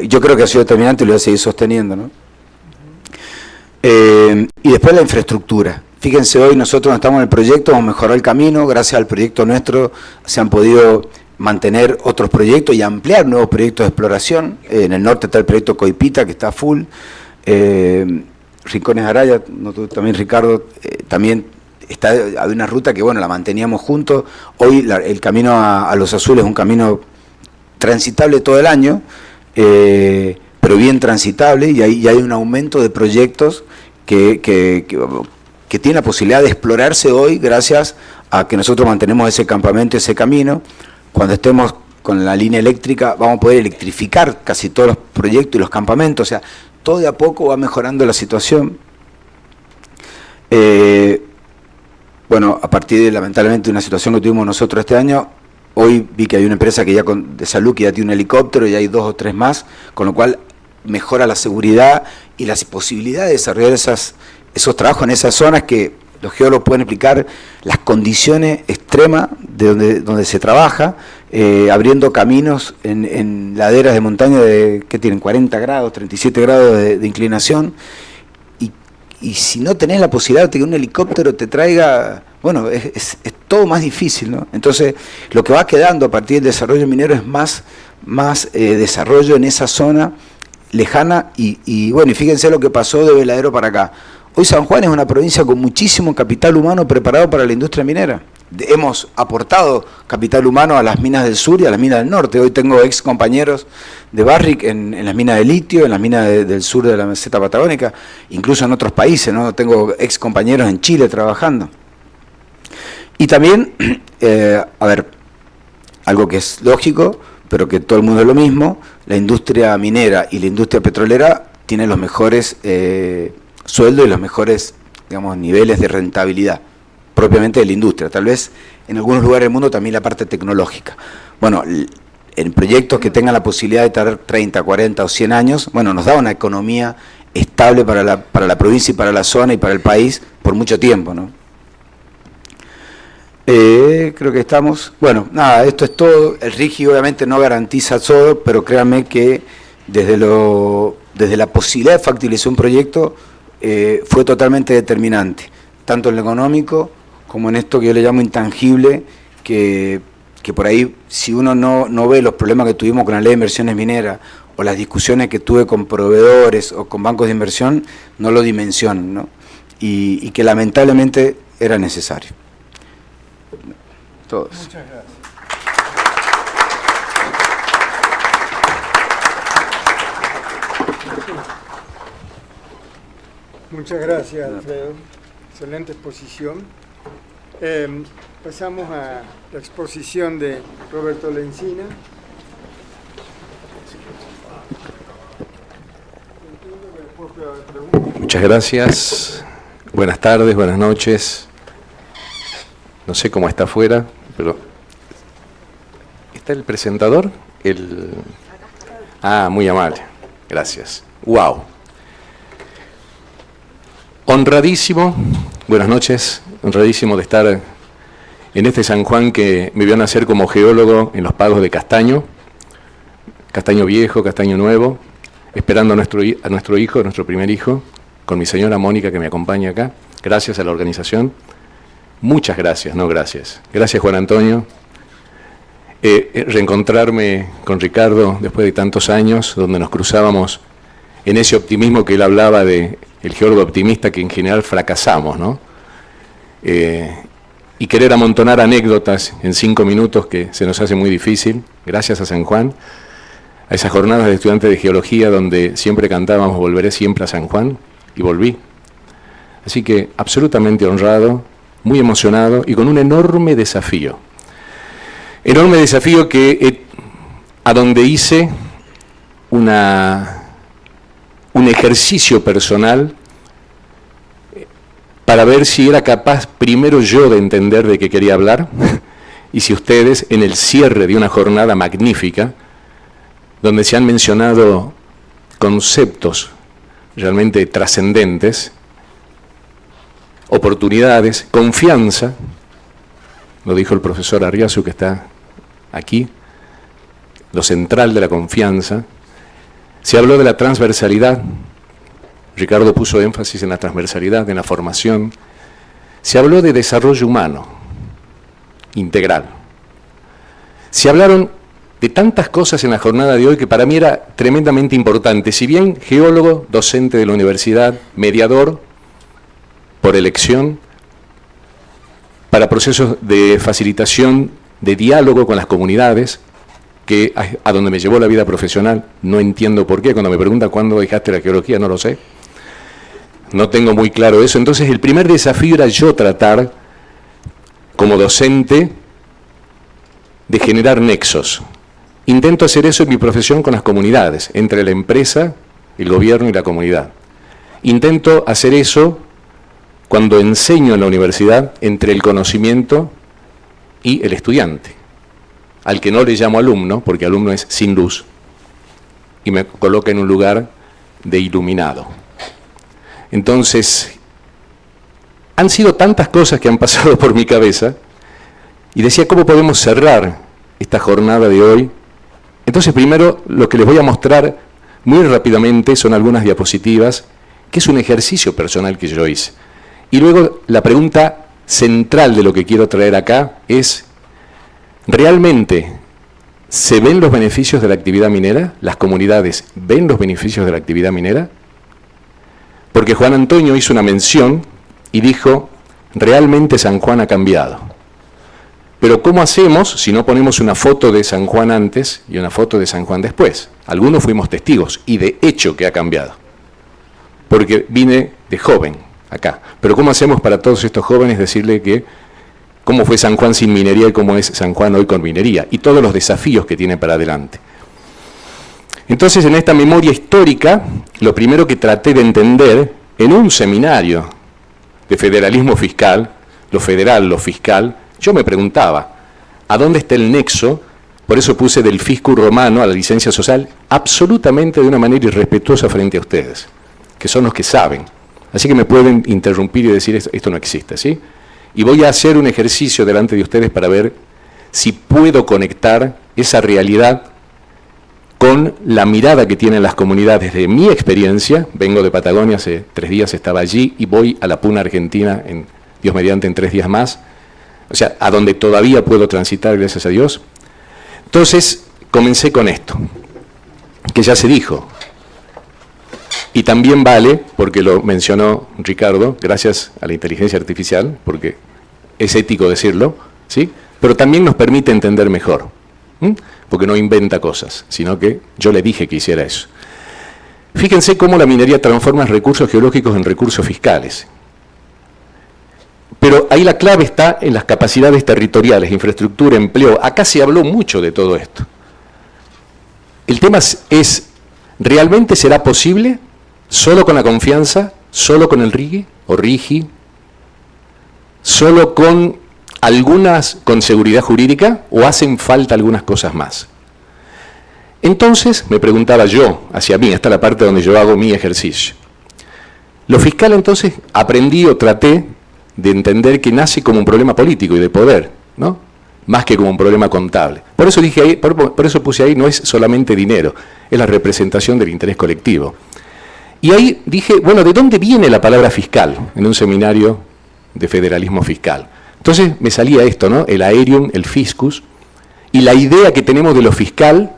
Yo creo que ha sido determinante y lo voy a seguir sosteniendo, ¿no? Y después la infraestructura. Fíjense, hoy nosotros estamos en el proyecto, hemos mejorado el camino, gracias al proyecto nuestro se han podido mantener otros proyectos y ampliar nuevos proyectos de exploración. En el norte está el proyecto Coipita, que está full. Rincones Araya, también Ricardo, también había una ruta que, bueno, la manteníamos juntos. Hoy el camino a Los Azules es un camino transitable todo el año, pero bien transitable, y hay un aumento de proyectos que tiene la posibilidad de explorarse hoy gracias a que nosotros mantenemos ese campamento, ese camino. Cuando estemos con la línea eléctrica vamos a poder electrificar casi todos los proyectos y los campamentos, o sea, todo de a poco va mejorando la situación. Bueno, a partir de, lamentablemente, una situación que tuvimos nosotros este año, hoy vi que hay una empresa que ya de salud que ya tiene un helicóptero y hay 2 o 3 más, con lo cual mejora la seguridad y las posibilidades de desarrollar esos trabajos en esas zonas que los geólogos pueden explicar las condiciones extremas de donde se trabaja, abriendo caminos en laderas de montaña que tienen 40 grados, 37 grados de inclinación, y si no tenés la posibilidad de que un helicóptero te traiga, bueno, es todo más difícil, ¿no? Entonces, lo que va quedando a partir del desarrollo minero es más desarrollo en esa zona lejana, y bueno, y fíjense lo que pasó de Veladero para acá. Hoy San Juan es una provincia con muchísimo capital humano preparado para la industria minera. Hemos aportado capital humano a las minas del sur y a las minas del norte. Hoy tengo ex compañeros de Barrick en las minas de litio, en las minas del sur de la meseta patagónica, incluso en otros países, ¿no? Tengo ex compañeros en Chile trabajando. Y también, algo que es lógico, pero que todo el mundo es lo mismo, la industria minera y la industria petrolera tienen los mejores sueldos y los mejores, digamos, niveles de rentabilidad propiamente de la industria. Tal vez en algunos lugares del mundo también la parte tecnológica. Bueno, en proyectos que tengan la posibilidad de tener 30, 40 o 100 años, bueno, nos da una economía estable para la provincia y para la zona y para el país por mucho tiempo, ¿no? Creo que estamos. Bueno, nada, esto es todo. El RIGI obviamente no garantiza todo, pero créanme que desde la posibilidad de factibilizar un proyecto fue totalmente determinante, tanto en lo económico como en esto que yo le llamo intangible, que por ahí, si uno no ve los problemas que tuvimos con la ley de inversiones mineras o las discusiones que tuve con proveedores o con bancos de inversión, no lo dimensionan, ¿no? Y que lamentablemente era necesario. Todos. Muchas gracias. Muchas gracias, Alfredo. Excelente exposición. Pasamos a la exposición de Roberto Lencina. Muchas gracias. Buenas tardes, buenas noches. No sé cómo está afuera, pero ¿está el presentador? Muy amable. Gracias. Wow. Honradísimo, buenas noches, honradísimo de estar en este San Juan que me vio nacer como geólogo en los pagos de Castaño Viejo, Castaño Nuevo, esperando a nuestro hijo, a nuestro primer hijo, con mi señora Mónica que me acompaña acá. Gracias a la organización. Muchas gracias, no gracias. Gracias, Juan Antonio. Reencontrarme con Ricardo después de tantos años, donde nos cruzábamos en ese optimismo que él hablaba de el geólogo optimista, que en general fracasamos, ¿no? y querer amontonar anécdotas en 5 minutos que se nos hace muy difícil, gracias a San Juan, a esas jornadas de estudiantes de geología donde siempre cantábamos volveré siempre a San Juan, y volví. Así que absolutamente honrado, muy emocionado y con un enorme desafío. Enorme desafío a donde hice un ejercicio personal para ver si era capaz primero yo de entender de qué quería hablar y si ustedes, en el cierre de una jornada magnífica, donde se han mencionado conceptos realmente trascendentes, oportunidades, confianza, lo dijo el profesor Arriazu que está aquí, lo central de la confianza. Se habló de la transversalidad, Ricardo puso énfasis en la transversalidad, en la formación. Se habló de desarrollo humano, integral. Se hablaron de tantas cosas en la jornada de hoy que para mí era tremendamente importante. Si bien geólogo, docente de la universidad, mediador por elección, para procesos de facilitación, de diálogo con las comunidades, que a donde me llevó la vida profesional, no entiendo por qué, cuando me preguntan cuándo dejaste la geología, no lo sé, no tengo muy claro eso. Entonces el primer desafío era yo tratar, como docente, de generar nexos. Intento hacer eso en mi profesión con las comunidades, entre la empresa, el gobierno y la comunidad. Intento hacer eso cuando enseño en la universidad, entre el conocimiento y el estudiante, al que no le llamo alumno, porque alumno es sin luz, y me coloca en un lugar de iluminado. Entonces, han sido tantas cosas que han pasado por mi cabeza, y decía, ¿cómo podemos cerrar esta jornada de hoy? Entonces, primero, lo que les voy a mostrar muy rápidamente son algunas diapositivas, que es un ejercicio personal que yo hice. Y luego, la pregunta central de lo que quiero traer acá es, ¿realmente se ven los beneficios de la actividad minera? ¿Las comunidades ven los beneficios de la actividad minera? Porque Juan Antonio hizo una mención y dijo, realmente San Juan ha cambiado. Pero ¿cómo hacemos si no ponemos una foto de San Juan antes y una foto de San Juan después? Algunos fuimos testigos y de hecho que ha cambiado. Porque vine de joven acá. Pero ¿cómo hacemos para todos estos jóvenes decirle que cómo fue San Juan sin minería y cómo es San Juan hoy con minería? Y todos los desafíos que tiene para adelante. Entonces, en esta memoria histórica, lo primero que traté de entender en un seminario de federalismo fiscal, lo federal, lo fiscal, yo me preguntaba, ¿a dónde está el nexo? Por eso puse del fisco romano a la licencia social, absolutamente de una manera irrespetuosa frente a ustedes, que son los que saben. Así que me pueden interrumpir y decir, esto no existe, ¿sí? Y voy a hacer un ejercicio delante de ustedes para ver si puedo conectar esa realidad con la mirada que tienen las comunidades de mi experiencia. Vengo de Patagonia, hace 3 días estaba allí y voy a la Puna Argentina, Dios mediante, en 3 días más. O sea, a donde todavía puedo transitar, gracias a Dios. Entonces, comencé con esto, que ya se dijo. Y también vale, porque lo mencionó Ricardo, gracias a la inteligencia artificial, porque es ético decirlo, ¿sí? Pero también nos permite entender mejor, porque no inventa cosas, sino que yo le dije que hiciera eso. Fíjense cómo la minería transforma recursos geológicos en recursos fiscales. Pero ahí la clave está en las capacidades territoriales, infraestructura, empleo. Acá se habló mucho de todo esto. El tema es, ¿realmente será posible? ¿Solo con la confianza? ¿Solo con el RIGI o RIGI? ¿Solo con algunas con seguridad jurídica? ¿O hacen falta algunas cosas más? Entonces, me preguntaba yo, hacia mí, esta es la parte donde yo hago mi ejercicio. Lo fiscal, entonces, aprendí o traté de entender que nace como un problema político y de poder, ¿no? Más que como un problema contable. Por eso dije ahí, por eso puse ahí, no es solamente dinero, es la representación del interés colectivo. Y ahí dije, bueno, ¿de dónde viene la palabra fiscal? En un seminario de federalismo fiscal. Entonces me salía esto, ¿no? El aerium, el fiscus, y la idea que tenemos de lo fiscal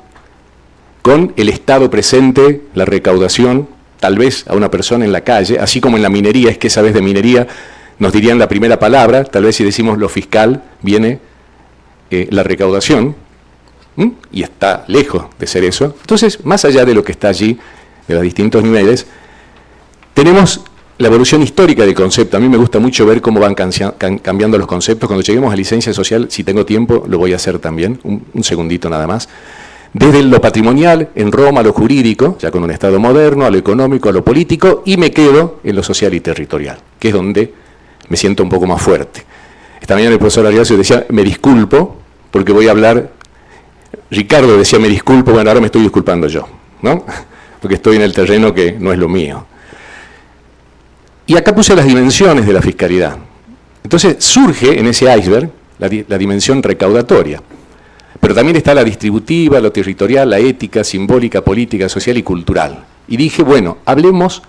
con el Estado presente, la recaudación, tal vez a una persona en la calle, así como en la minería, es que sabes de minería, nos dirían la primera palabra, tal vez si decimos lo fiscal, viene la recaudación, y está lejos de ser eso. Entonces, más allá de lo que está allí, de los distintos niveles, tenemos la evolución histórica del concepto. A mí me gusta mucho ver cómo van cambiando los conceptos. Cuando lleguemos a licencia social, si tengo tiempo, lo voy a hacer también, un segundito nada más. Desde lo patrimonial, en Roma, a lo jurídico, ya con un Estado moderno, a lo económico, a lo político, y me quedo en lo social y territorial, que es donde me siento un poco más fuerte. Esta mañana el profesor Ariasio decía, me disculpo, porque voy a hablar. Ricardo decía, me disculpo, bueno, ahora me estoy disculpando yo, ¿no? Porque estoy en el terreno que no es lo mío. Y acá puse las dimensiones de la fiscalidad. Entonces surge en ese iceberg la dimensión recaudatoria. Pero también está la distributiva, lo territorial, la ética, simbólica, política, social y cultural. Y dije, bueno, hablemos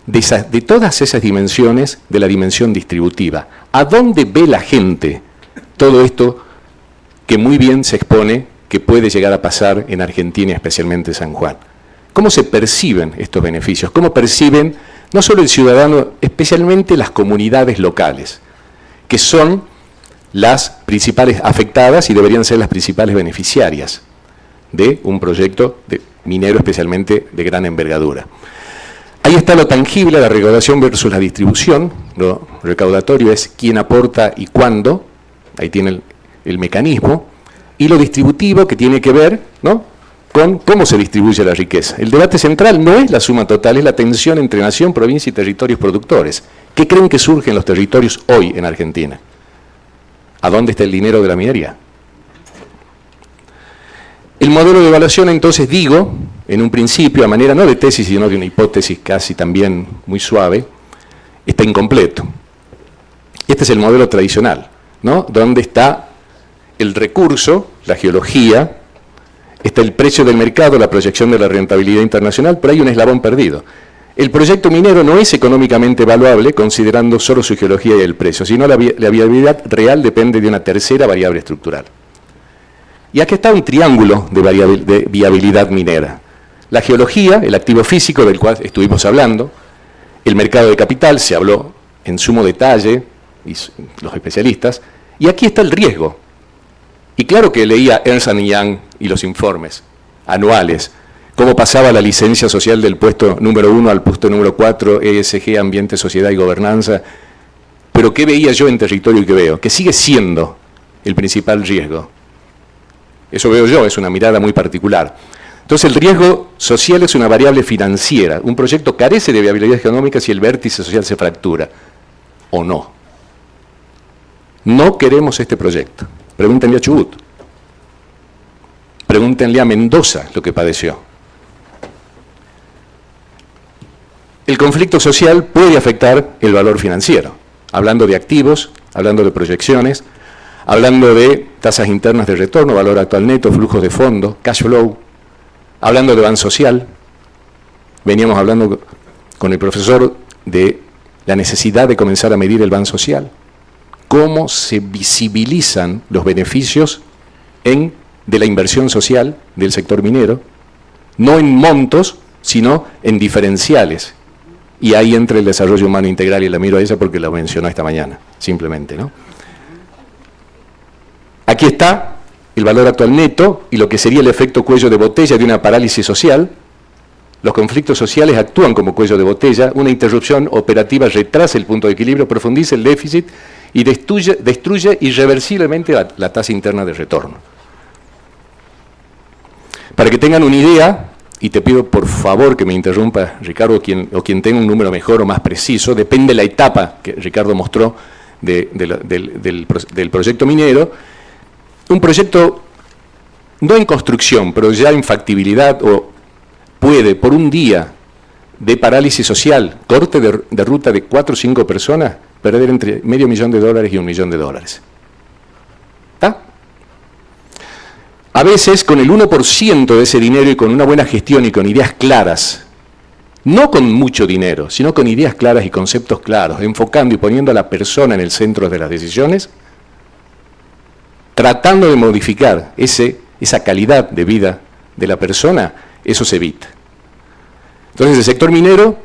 de todas esas dimensiones de la dimensión distributiva. ¿A dónde ve la gente todo esto que muy bien se expone que puede llegar a pasar en Argentina, especialmente San Juan? ¿Cómo se perciben estos beneficios? ¿Cómo perciben no solo el ciudadano, especialmente las comunidades locales, que son las principales afectadas y deberían ser las principales beneficiarias de un proyecto minero especialmente de gran envergadura? Ahí está lo tangible, la recaudación versus la distribución. Lo recaudatorio es quién aporta y cuándo, ahí tiene el mecanismo, y lo distributivo que tiene que ver, ¿no?, con cómo se distribuye la riqueza. El debate central no es la suma total, es la tensión entre nación, provincia y territorios productores. ¿Qué creen que surge en los territorios hoy en Argentina? ¿A dónde está el dinero de la minería? El modelo de evaluación, entonces, digo, en un principio, a manera no de tesis, sino de una hipótesis casi también muy suave, está incompleto. Este es el modelo tradicional, ¿no?, donde está el recurso, la geología, está el precio del mercado, la proyección de la rentabilidad internacional, pero hay un eslabón perdido. El proyecto minero no es económicamente evaluable considerando solo su geología y el precio, sino la viabilidad real depende de una tercera variable estructural. Y aquí está un triángulo de viabilidad minera. La geología, el activo físico del cual estuvimos hablando, el mercado de capital, se habló en sumo detalle, y los especialistas, y aquí está el riesgo. Y claro que leía Ernst & Young y los informes anuales, cómo pasaba la licencia social del puesto número 1 al puesto número 4, ESG, Ambiente, Sociedad y Gobernanza, pero ¿qué veía yo en territorio y qué veo? Que sigue siendo el principal riesgo. Eso veo yo, es una mirada muy particular. Entonces el riesgo social es una variable financiera. Un proyecto carece de viabilidad económica si el vértice social se fractura, o no. No queremos este proyecto. Pregúntenle a Chubut. Pregúntenle a Mendoza lo que padeció. El conflicto social puede afectar el valor financiero, hablando de activos, hablando de proyecciones, hablando de tasas internas de retorno, valor actual neto, flujos de fondo, cash flow, hablando de ban social. Veníamos hablando con el profesor de la necesidad de comenzar a medir el ban social. Cómo se visibilizan los beneficios de la inversión social del sector minero, no en montos, sino en diferenciales. Y ahí entra el desarrollo humano integral, y la miro a ella porque la mencionó esta mañana, simplemente, ¿no? Aquí está el valor actual neto y lo que sería el efecto cuello de botella de una parálisis social. Los conflictos sociales actúan como cuello de botella, una interrupción operativa retrasa el punto de equilibrio, profundiza el déficit y destruye irreversiblemente la tasa interna de retorno. Para que tengan una idea, y te pido por favor que me interrumpa Ricardo o quien tenga un número mejor o más preciso, depende de la etapa que Ricardo mostró del proyecto minero, un proyecto no en construcción, pero ya en factibilidad, o puede por un día de parálisis social, corte de ruta de 4 o 5 personas, perder entre $500,000 y $1 millón. ¿Está? A veces con el 1% de ese dinero y con una buena gestión y con ideas claras, no con mucho dinero, sino con ideas claras y conceptos claros, enfocando y poniendo a la persona en el centro de las decisiones, tratando de modificar esa calidad de vida de la persona, eso se evita. Entonces el sector minero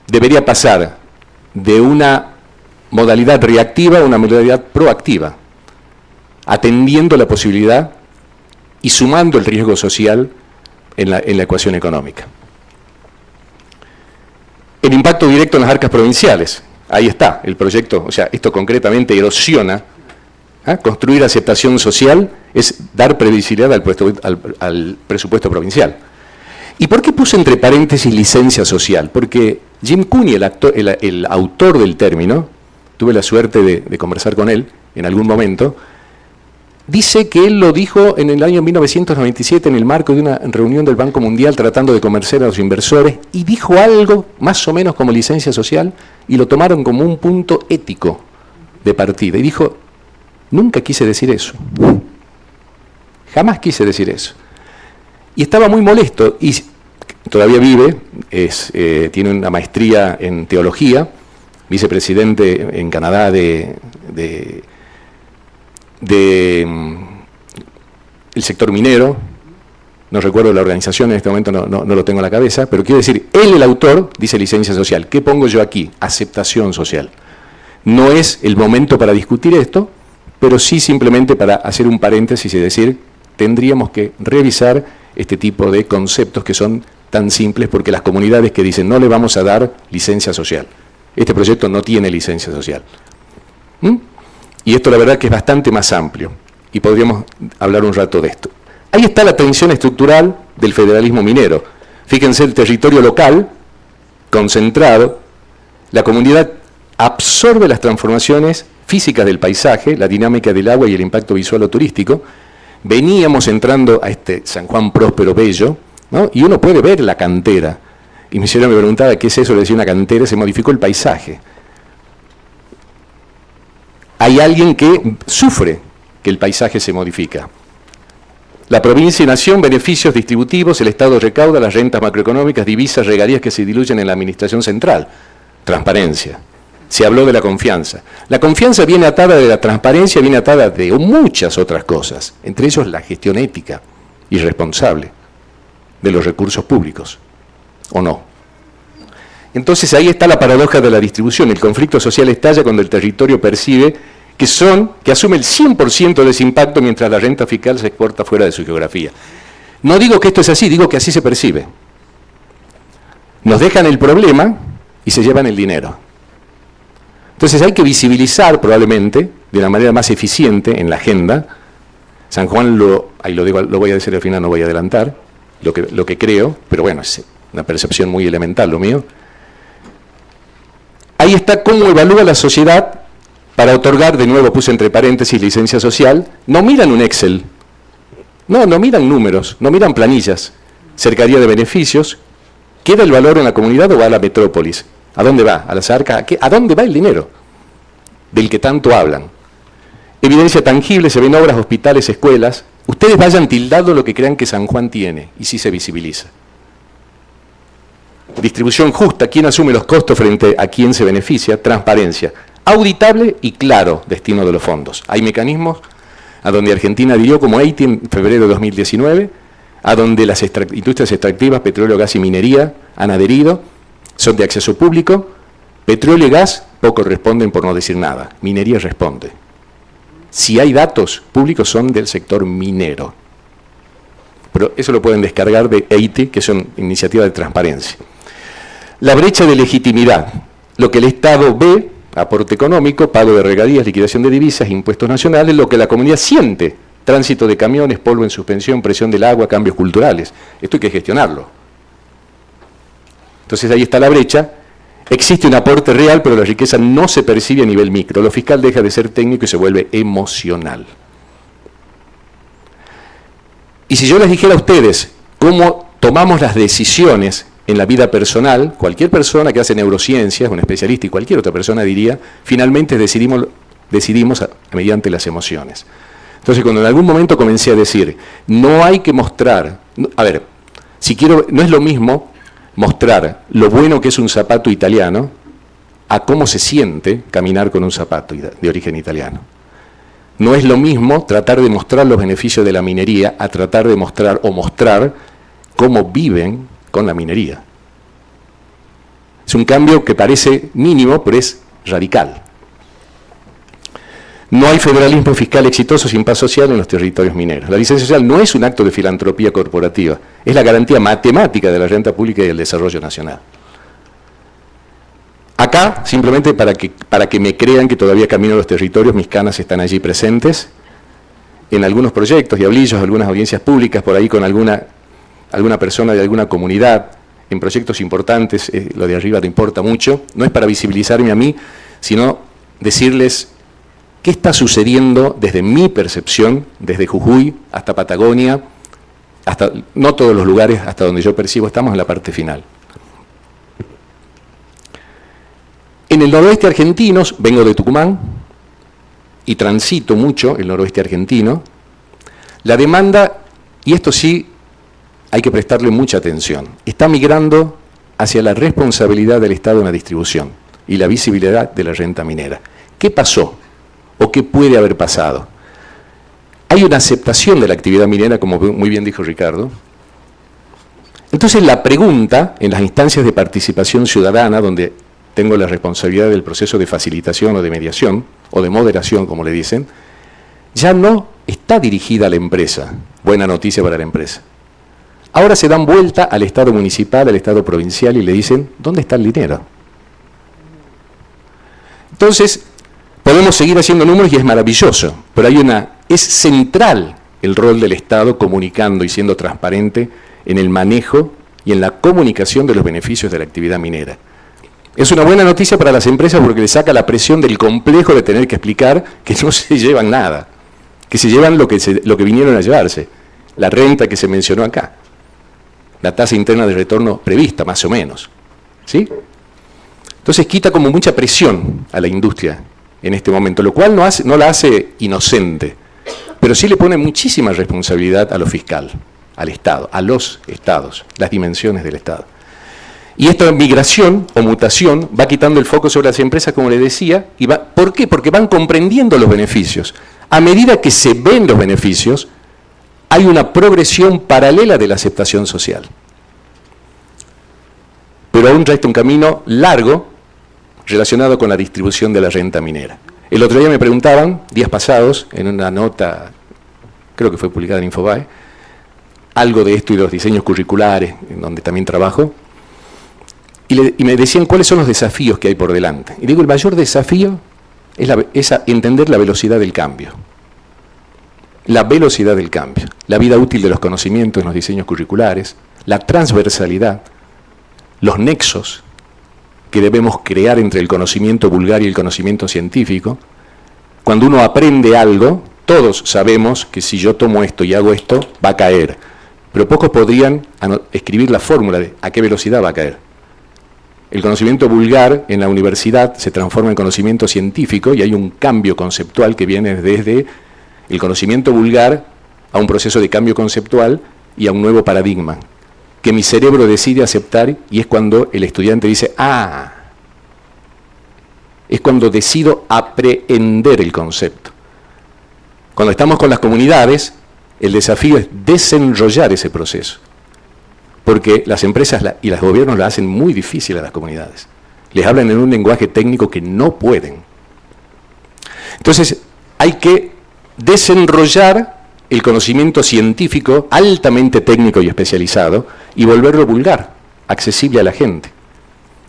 debería pasar de una modalidad reactiva a una modalidad proactiva, atendiendo la posibilidad y sumando el riesgo social en la ecuación económica. El impacto directo en las arcas provinciales, ahí está el proyecto, o sea, esto concretamente erosiona. Construir aceptación social es dar previsibilidad al presupuesto provincial. ¿Y por qué puse entre paréntesis licencia social? Porque Jim Cooney, el autor del término, tuve la suerte de conversar con él en algún momento, dice que él lo dijo en el año 1997 en el marco de una reunión del Banco Mundial tratando de convencer a los inversores, y dijo algo más o menos como licencia social y lo tomaron como un punto ético de partida. Y dijo, nunca quise decir eso, jamás quise decir eso. Y estaba muy molesto, y todavía vive, tiene una maestría en teología, vicepresidente en Canadá el sector minero, no recuerdo la organización en este momento, no lo tengo en la cabeza, pero quiero decir, él, el autor, dice licencia social. ¿Qué pongo yo aquí? Aceptación social. No es el momento para discutir esto, pero sí simplemente para hacer un paréntesis y decir, tendríamos que revisar este tipo de conceptos que son tan simples, porque las comunidades que dicen no le vamos a dar licencia social, este proyecto no tiene licencia social. Y esto la verdad que es bastante más amplio, y podríamos hablar un rato de esto. Ahí está la tensión estructural del federalismo minero. Fíjense el territorio local, concentrado, la comunidad absorbe las transformaciones físicas del paisaje, la dinámica del agua y el impacto visual o turístico. Veníamos entrando a este San Juan próspero, bello, ¿no? Y uno puede ver la cantera. Y mi señora me preguntaba, ¿qué es eso? Le decía una cantera, se modificó el paisaje. Hay alguien que sufre que el paisaje se modifica. La provincia y nación, beneficios distributivos, el Estado recauda las rentas macroeconómicas, divisas, regalías que se diluyen en la administración central. Transparencia. Se habló de la confianza. La confianza viene atada de la transparencia, viene atada de muchas otras cosas, entre ellos la gestión ética y responsable de los recursos públicos, ¿o no? Entonces ahí está la paradoja de la distribución. El conflicto social estalla cuando el territorio percibe que asume el 100% de ese impacto mientras la renta fiscal se exporta fuera de su geografía. No digo que esto es así, digo que así se percibe. Nos dejan el problema y se llevan el dinero. Entonces hay que visibilizar probablemente de una manera más eficiente en la agenda. San Juan, ahí lo voy a decir al final, no voy a adelantar lo que creo, pero bueno, es una percepción muy elemental lo mío. Ahí está cómo evalúa la sociedad para otorgar, de nuevo puse entre paréntesis, licencia social. No miran un Excel, no miran números, no miran planillas, cercanía de beneficios. ¿Queda el valor en la comunidad o va a la metrópolis? ¿A dónde va? ¿A las arcas? ¿A dónde va el dinero del que tanto hablan? Evidencia tangible, se ven obras, hospitales, escuelas. Ustedes vayan tildando lo que crean que San Juan tiene, y sí se visibiliza. Distribución justa, quién asume los costos frente a quién se beneficia. Transparencia, auditable y claro destino de los fondos. Hay mecanismos a donde Argentina adhirió, como Haití en febrero de 2019, a donde las industrias extractivas, petróleo, gas y minería han adherido, son de acceso público. Petróleo y gas poco responden, por no decir nada. Minería responde. Si hay datos públicos son del sector minero. Pero eso lo pueden descargar de EITI, que son iniciativas de transparencia. La brecha de legitimidad. Lo que el Estado ve, aporte económico, pago de regalías, liquidación de divisas, impuestos nacionales, lo que la comunidad siente. Tránsito de camiones, polvo en suspensión, presión del agua, cambios culturales. Esto hay que gestionarlo. Entonces ahí está la brecha. Existe un aporte real, pero la riqueza no se percibe a nivel micro. Lo fiscal deja de ser técnico y se vuelve emocional. Y si yo les dijera a ustedes cómo tomamos las decisiones en la vida personal, cualquier persona que hace neurociencias, un especialista y cualquier otra persona diría, finalmente decidimos mediante las emociones. Entonces, cuando en algún momento comencé a decir, no hay que mostrar, no es lo mismo mostrar lo bueno que es un zapato italiano a cómo se siente caminar con un zapato de origen italiano. No es lo mismo tratar de mostrar los beneficios de la minería a tratar de mostrar cómo viven con la minería. Es un cambio que parece mínimo, pero es radical. No hay federalismo fiscal exitoso sin paz social en los territorios mineros. La licencia social no es un acto de filantropía corporativa, es la garantía matemática de la renta pública y del desarrollo nacional. Acá, simplemente para que me crean que todavía camino los territorios, mis canas están allí presentes, en algunos proyectos, diablillos, algunas audiencias públicas, por ahí con alguna persona de alguna comunidad, en proyectos importantes, lo de arriba te importa mucho, no es para visibilizarme a mí, sino decirles qué está sucediendo desde mi percepción, desde Jujuy hasta Patagonia, hasta no todos los lugares, hasta donde yo percibo, estamos en la parte final. En el noroeste argentino, vengo de Tucumán y transito mucho el noroeste argentino, la demanda, y esto sí hay que prestarle mucha atención, está migrando hacia la responsabilidad del Estado en la distribución y la visibilidad de la renta minera. ¿Qué pasó? ¿O qué puede haber pasado? Hay una aceptación de la actividad minera, como muy bien dijo Ricardo. Entonces la pregunta en las instancias de participación ciudadana, donde tengo la responsabilidad del proceso de facilitación o de mediación, o de moderación, como le dicen, ya no está dirigida a la empresa. Buena noticia para la empresa. Ahora se dan vuelta al Estado municipal, al Estado provincial y le dicen, ¿dónde está el dinero? Entonces, podemos seguir haciendo números y es maravilloso, pero es central el rol del Estado comunicando y siendo transparente en el manejo y en la comunicación de los beneficios de la actividad minera. Es una buena noticia para las empresas porque le saca la presión del complejo de tener que explicar que no se llevan nada, que se llevan lo que vinieron a llevarse, la renta que se mencionó acá, la tasa interna de retorno prevista, más o menos. ¿Sí? Entonces quita como mucha presión a la industria en este momento, lo cual no la hace inocente, pero sí le pone muchísima responsabilidad a lo fiscal, al Estado, a los estados, las dimensiones del Estado. Y esta migración o mutación va quitando el foco sobre las empresas, como le decía, y ¿por qué? Porque van comprendiendo los beneficios. A medida que se ven los beneficios, hay una progresión paralela de la aceptación social. Pero aún resta un camino largo relacionado con la distribución de la renta minera. El otro día me preguntaban, días pasados, en una nota, creo que fue publicada en Infobae, algo de esto y de los diseños curriculares, en donde también trabajo, y me decían cuáles son los desafíos que hay por delante. Y digo, el mayor desafío es entender la velocidad del cambio. La velocidad del cambio, la vida útil de los conocimientos en los diseños curriculares, la transversalidad, los nexos que debemos crear entre el conocimiento vulgar y el conocimiento científico. Cuando uno aprende algo, todos sabemos que si yo tomo esto y hago esto, va a caer. Pero pocos podrían escribir la fórmula de a qué velocidad va a caer. El conocimiento vulgar en la universidad se transforma en conocimiento científico y hay un cambio conceptual que viene desde el conocimiento vulgar a un proceso de cambio conceptual y a un nuevo paradigma, que mi cerebro decide aceptar, y es cuando el estudiante dice, es cuando decido aprehender el concepto. Cuando estamos con las comunidades, el desafío es desenrollar ese proceso, porque las empresas y los gobiernos la hacen muy difícil a las comunidades. Les hablan en un lenguaje técnico que no pueden. Entonces, hay que desenrollar el conocimiento científico altamente técnico y especializado y volverlo vulgar, accesible a la gente,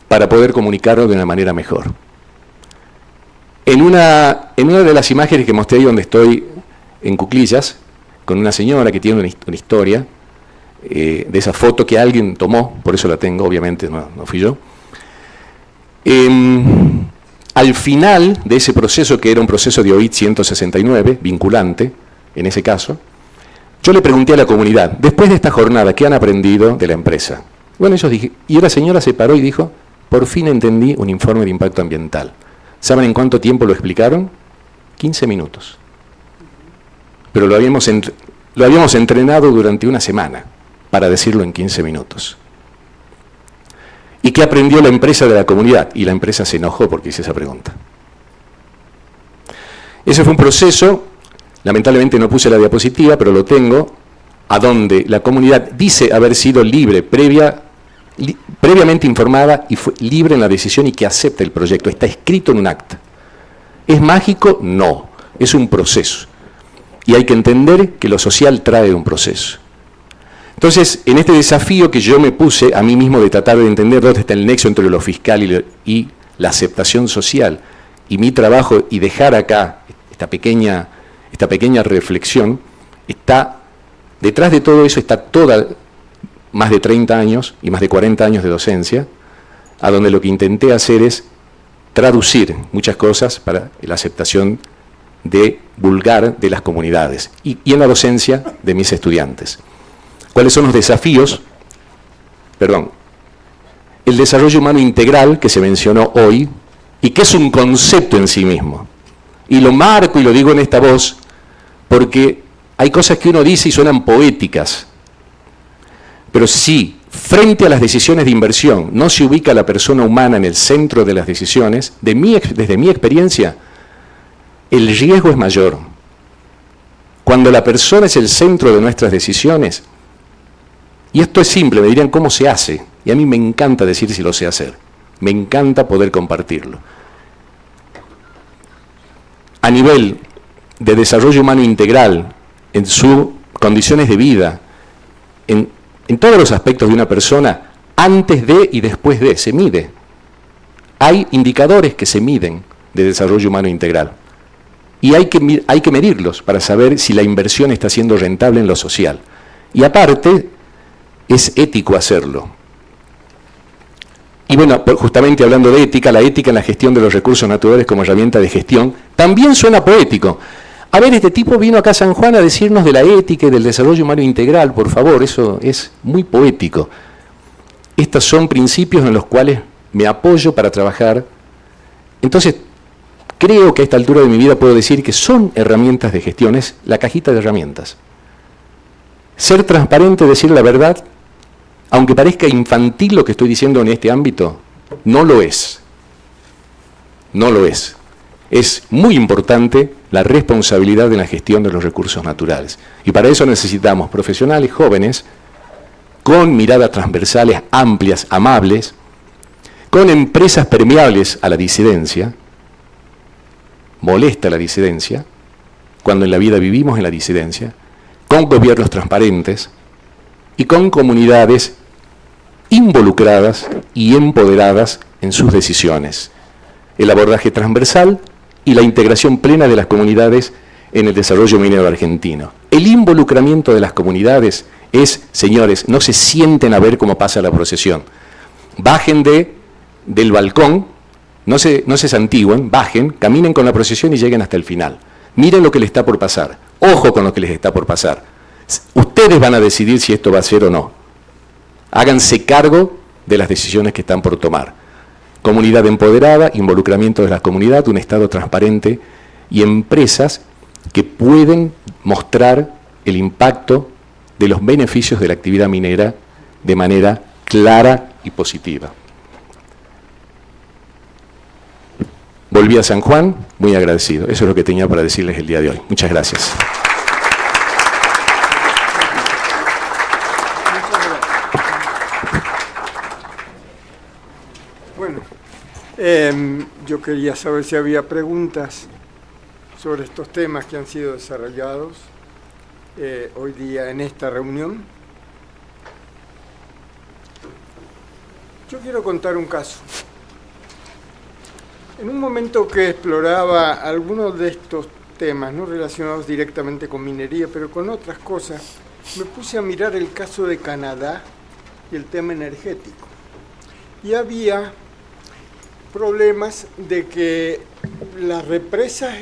para poder comunicarlo de una manera mejor. En una de las imágenes que mostré ahí donde estoy en cuclillas, con una señora que tiene una historia, de esa foto que alguien tomó, por eso la tengo, obviamente no fui yo. Al final de ese proceso, que era un proceso de OIT 169, vinculante, en ese caso, yo le pregunté a la comunidad, después de esta jornada, ¿qué han aprendido de la empresa? Bueno, ellos dije, y la señora se paró y dijo, por fin entendí un informe de impacto ambiental. ¿Saben en cuánto tiempo lo explicaron? 15 minutos. Pero lo habíamos entrenado durante una semana para decirlo en 15 minutos. ¿Y qué aprendió la empresa de la comunidad? Y la empresa se enojó porque hice esa pregunta. Ese fue un proceso, lamentablemente no puse la diapositiva, pero lo tengo, a donde la comunidad dice haber sido libre, previamente informada y fue libre en la decisión y que acepta el proyecto. Está escrito en un acta. ¿Es mágico? No. es un proceso. Y hay que entender que lo social trae un proceso. Entonces, en este desafío que yo me puse a mí mismo de tratar de entender dónde está el nexo entre lo fiscal y la aceptación social, y mi trabajo, y dejar acá esta pequeña reflexión, detrás de todo eso está más de 30 años y más de 40 años de docencia, a donde lo que intenté hacer es traducir muchas cosas para la aceptación vulgar de las comunidades y en la docencia de mis estudiantes. ¿Cuáles son los desafíos? El desarrollo humano integral que se mencionó hoy y que es un concepto en sí mismo. Y lo marco y lo digo en esta voz porque hay cosas que uno dice y suenan poéticas, pero si frente a las decisiones de inversión no se ubica la persona humana en el centro de las decisiones, desde mi experiencia, el riesgo es mayor. Cuando la persona es el centro de nuestras decisiones, y esto es simple, me dirían cómo se hace, y a mí me encanta decir si lo sé hacer, me encanta poder compartirlo. A nivel de desarrollo humano integral, en sus condiciones de vida, en todos los aspectos de una persona, antes de y después de, se mide. Hay indicadores que se miden de desarrollo humano integral. Y hay que medirlos para saber si la inversión está siendo rentable en lo social. Y aparte, es ético hacerlo. Y bueno, justamente hablando de ética, la ética en la gestión de los recursos naturales como herramienta de gestión, también suena poético. A ver, este tipo vino acá a San Juan a decirnos de la ética y del desarrollo humano integral, por favor, eso es muy poético. Estos son principios en los cuales me apoyo para trabajar. Entonces, creo que a esta altura de mi vida puedo decir que son herramientas de gestión, es la cajita de herramientas. Ser transparente, decir la verdad, aunque parezca infantil lo que estoy diciendo en este ámbito, no lo es. No lo es. Es muy importante la responsabilidad en la gestión de los recursos naturales. Y para eso necesitamos profesionales jóvenes con miradas transversales amplias, amables, con empresas permeables a la disidencia. Molesta la disidencia, cuando en la vida vivimos en la disidencia, con gobiernos transparentes y con comunidades involucradas y empoderadas en sus decisiones. El abordaje transversal y la integración plena de las comunidades en el desarrollo minero argentino. El involucramiento de las comunidades es, señores, no se sienten a ver cómo pasa la procesión. Bajen del balcón, no se santigüen, bajen, caminen con la procesión y lleguen hasta el final. Miren lo que les está por pasar. Ojo con lo que les está por pasar. Ustedes van a decidir si esto va a ser o no. Háganse cargo de las decisiones que están por tomar. Comunidad empoderada, involucramiento de la comunidad, un Estado transparente y empresas que pueden mostrar el impacto de los beneficios de la actividad minera de manera clara y positiva. Volví a San Juan, muy agradecido. Eso es lo que tenía para decirles el día de hoy. Muchas gracias. Bueno, yo quería saber si había preguntas sobre estos temas que han sido desarrollados hoy día en esta reunión. Yo quiero contar un caso. En un momento que exploraba algunos de estos temas, no relacionados directamente con minería, pero con otras cosas, me puse a mirar el caso de Canadá y el tema energético. Y había problemas de que las represas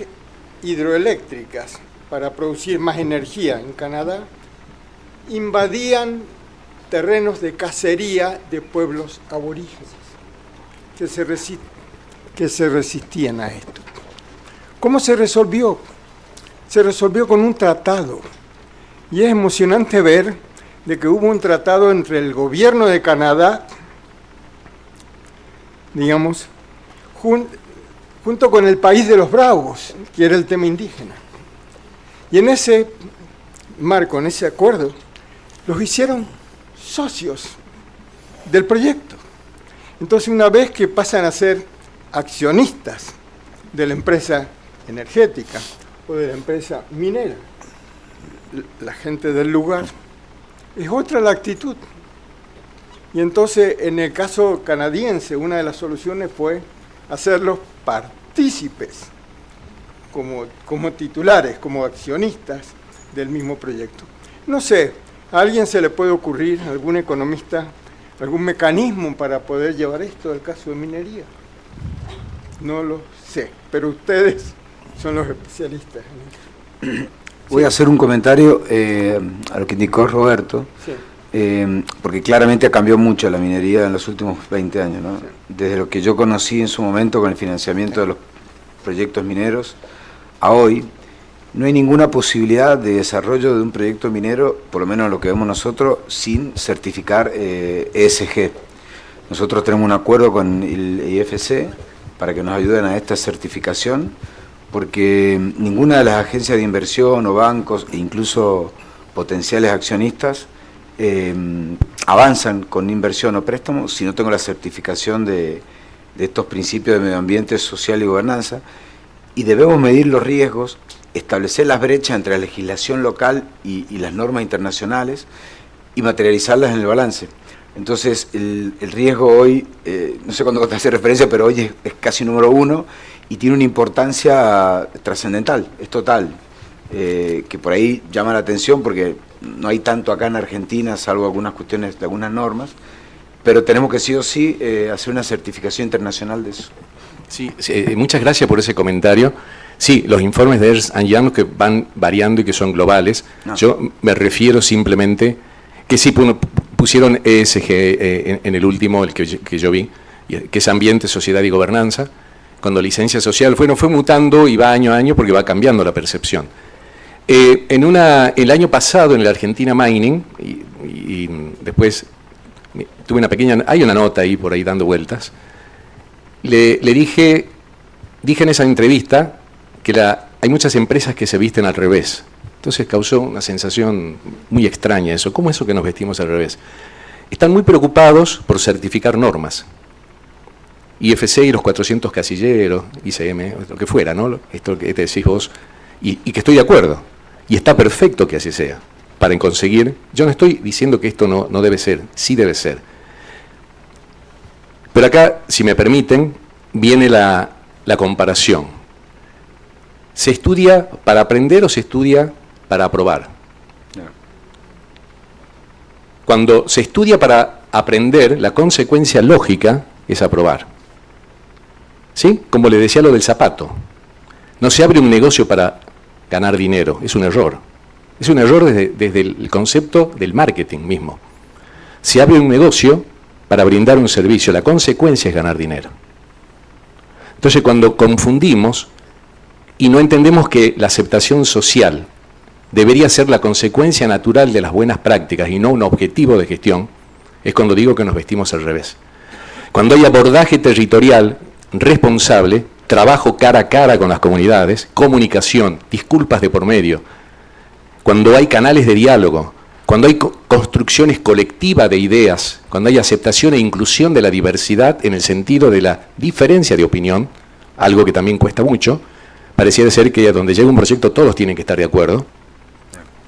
hidroeléctricas para producir más energía en Canadá invadían terrenos de cacería de pueblos aborígenes que se resistían a esto. ¿Cómo se resolvió? Se resolvió con un tratado. Y es emocionante ver de que hubo un tratado entre el gobierno de Canadá, digamos, junto con el país de los bravos, que era el tema indígena. Y en ese marco, en ese acuerdo, los hicieron socios del proyecto. Entonces, una vez que pasan a ser accionistas de la empresa energética o de la empresa minera. La gente del lugar. Es otra la actitud. Y entonces, en el caso canadiense, una de las soluciones fue hacerlos partícipes, como titulares, como accionistas del mismo proyecto. No sé, ¿a alguien se le puede ocurrir, algún economista, algún mecanismo para poder llevar esto al caso de minería? No lo sé, pero ustedes son los especialistas en esto. Voy a hacer un comentario a lo que indicó Roberto, Sí. Porque claramente ha cambiado mucho la minería en los últimos 20 años, ¿no? Sí. Desde lo que yo conocí en su momento con el financiamiento de los proyectos mineros, a hoy no hay ninguna posibilidad de desarrollo de un proyecto minero, por lo menos lo que vemos nosotros, sin certificar ESG. Nosotros tenemos un acuerdo con el IFC para que nos ayuden a esta certificación, porque ninguna de las agencias de inversión o bancos, e incluso potenciales accionistas, avanzan con inversión o préstamo si no tengo la certificación de estos principios de medio ambiente, social y gobernanza, y debemos medir los riesgos, establecer las brechas entre la legislación local y las normas internacionales y materializarlas en el balance. Entonces el riesgo hoy, no sé cuándo te hace referencia, pero hoy es casi número 1 y tiene una importancia trascendental, es total, que por ahí llama la atención porque no hay tanto acá en Argentina, salvo algunas cuestiones de algunas normas, pero tenemos que sí o sí hacer una certificación internacional de eso. Sí, muchas gracias por ese comentario. Sí, los informes de Ernst & Young que van variando y que son globales, No. Yo me refiero simplemente que sí pusieron ESG en el último, el que yo vi, que es Ambiente, Sociedad y Gobernanza, cuando licencia social fue mutando y va año a año porque va cambiando la percepción. El año pasado en la Argentina Mining, y después tuve hay una nota ahí por ahí dando vueltas, le dije en esa entrevista que hay muchas empresas que se visten al revés. Entonces causó una sensación muy extraña eso. ¿Cómo es eso que nos vestimos al revés? Están muy preocupados por certificar normas. IFC y los 400 casilleros, ICM, lo que fuera, ¿no? Esto que te decís vos, y que estoy de acuerdo. Y está perfecto que así sea, para conseguir. Yo no estoy diciendo que esto no debe ser, sí debe ser. Pero acá, si me permiten, viene la comparación. ¿Se estudia para aprender o se estudia para aprobar? Cuando se estudia para aprender, la consecuencia lógica es aprobar. ¿Sí? Como le decía lo del zapato. No se abre un negocio para ganar dinero, es un error. Es un error desde el concepto del marketing mismo. Se abre un negocio para brindar un servicio, la consecuencia es ganar dinero. Entonces, cuando confundimos y no entendemos que la aceptación social debería ser la consecuencia natural de las buenas prácticas y no un objetivo de gestión, es cuando digo que nos vestimos al revés. Cuando hay abordaje territorial responsable, trabajo cara a cara con las comunidades, comunicación, disculpas de por medio, cuando hay canales de diálogo, cuando hay construcciones colectivas de ideas, cuando hay aceptación e inclusión de la diversidad en el sentido de la diferencia de opinión, algo que también cuesta mucho, pareciera ser que donde llega un proyecto todos tienen que estar de acuerdo,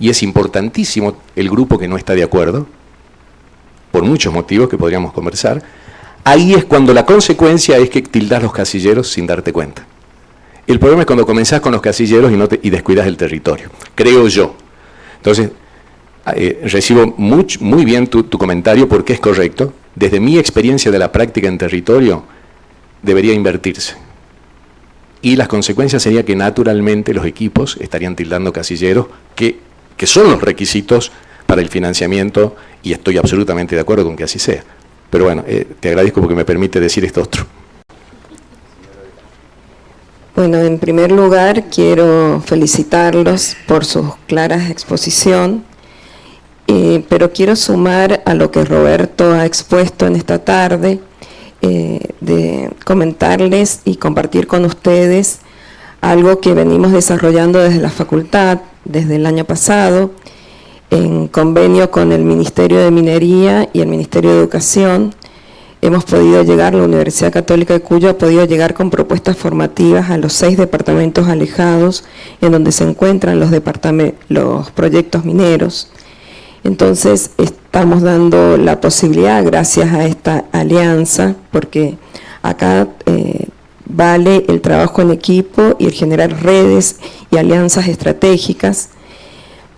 y es importantísimo el grupo que no está de acuerdo, por muchos motivos que podríamos conversar. Ahí es cuando la consecuencia es que tildás los casilleros sin darte cuenta. El problema es cuando comenzás con los casilleros y descuidas el territorio, creo yo. Entonces, recibo muy bien tu comentario porque es correcto. Desde mi experiencia de la práctica en territorio, debería invertirse. Y las consecuencias serían que naturalmente los equipos estarían tildando casilleros, que son los requisitos para el financiamiento, y estoy absolutamente de acuerdo con que así sea. Pero bueno, te agradezco porque me permite decir esto otro. Bueno, en primer lugar quiero felicitarlos por su clara exposición, pero quiero sumar a lo que Roberto ha expuesto en esta tarde, de comentarles y compartir con ustedes algo que venimos desarrollando desde la facultad, desde el año pasado, en convenio con el Ministerio de Minería y el Ministerio de Educación, hemos podido llegar, la Universidad Católica de Cuyo ha podido llegar con propuestas formativas a los 6 departamentos alejados en donde se encuentran los proyectos mineros. Entonces estamos dando la posibilidad, gracias a esta alianza, porque acá vale el trabajo en equipo y el generar redes y alianzas estratégicas,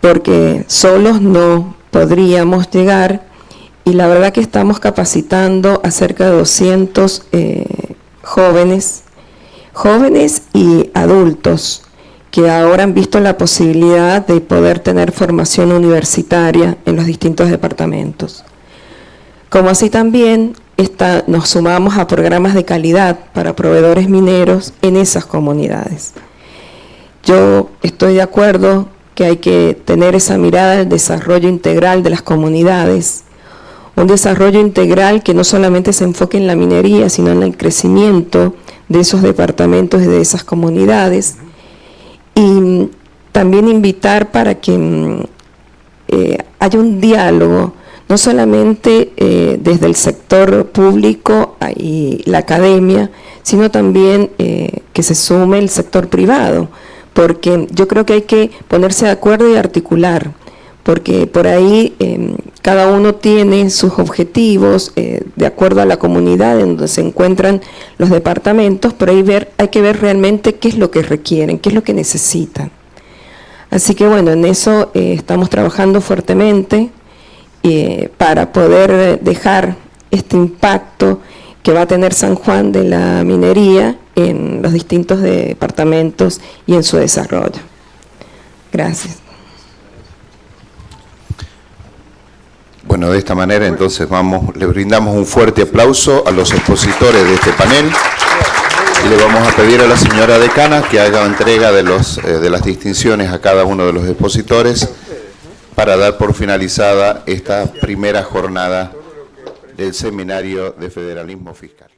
porque solos no podríamos llegar. Y la verdad que estamos capacitando a cerca de 200 jóvenes y adultos que ahora han visto la posibilidad de poder tener formación universitaria en los distintos departamentos. Como así también nos sumamos a programas de calidad para proveedores mineros en esas comunidades. Yo estoy de acuerdo que hay que tener esa mirada del desarrollo integral de las comunidades, un desarrollo integral que no solamente se enfoque en la minería, sino en el crecimiento de esos departamentos y de esas comunidades. Y también invitar para que haya un diálogo, no solamente desde el sector público y la academia, sino también que se sume el sector privado, porque yo creo que hay que ponerse de acuerdo y articular, porque por ahí cada uno tiene sus objetivos de acuerdo a la comunidad en donde se encuentran los departamentos, por ahí hay que ver realmente qué es lo que requieren, qué es lo que necesitan. Así que bueno, en eso estamos trabajando fuertemente para poder dejar este impacto que va a tener San Juan de la minería en los distintos departamentos y en su desarrollo. Gracias. Bueno, de esta manera entonces le brindamos un fuerte aplauso a los expositores de este panel y le vamos a pedir a la señora decana que haga entrega de las distinciones a cada uno de los expositores para dar por finalizada esta primera jornada del Seminario de Federalismo Fiscal.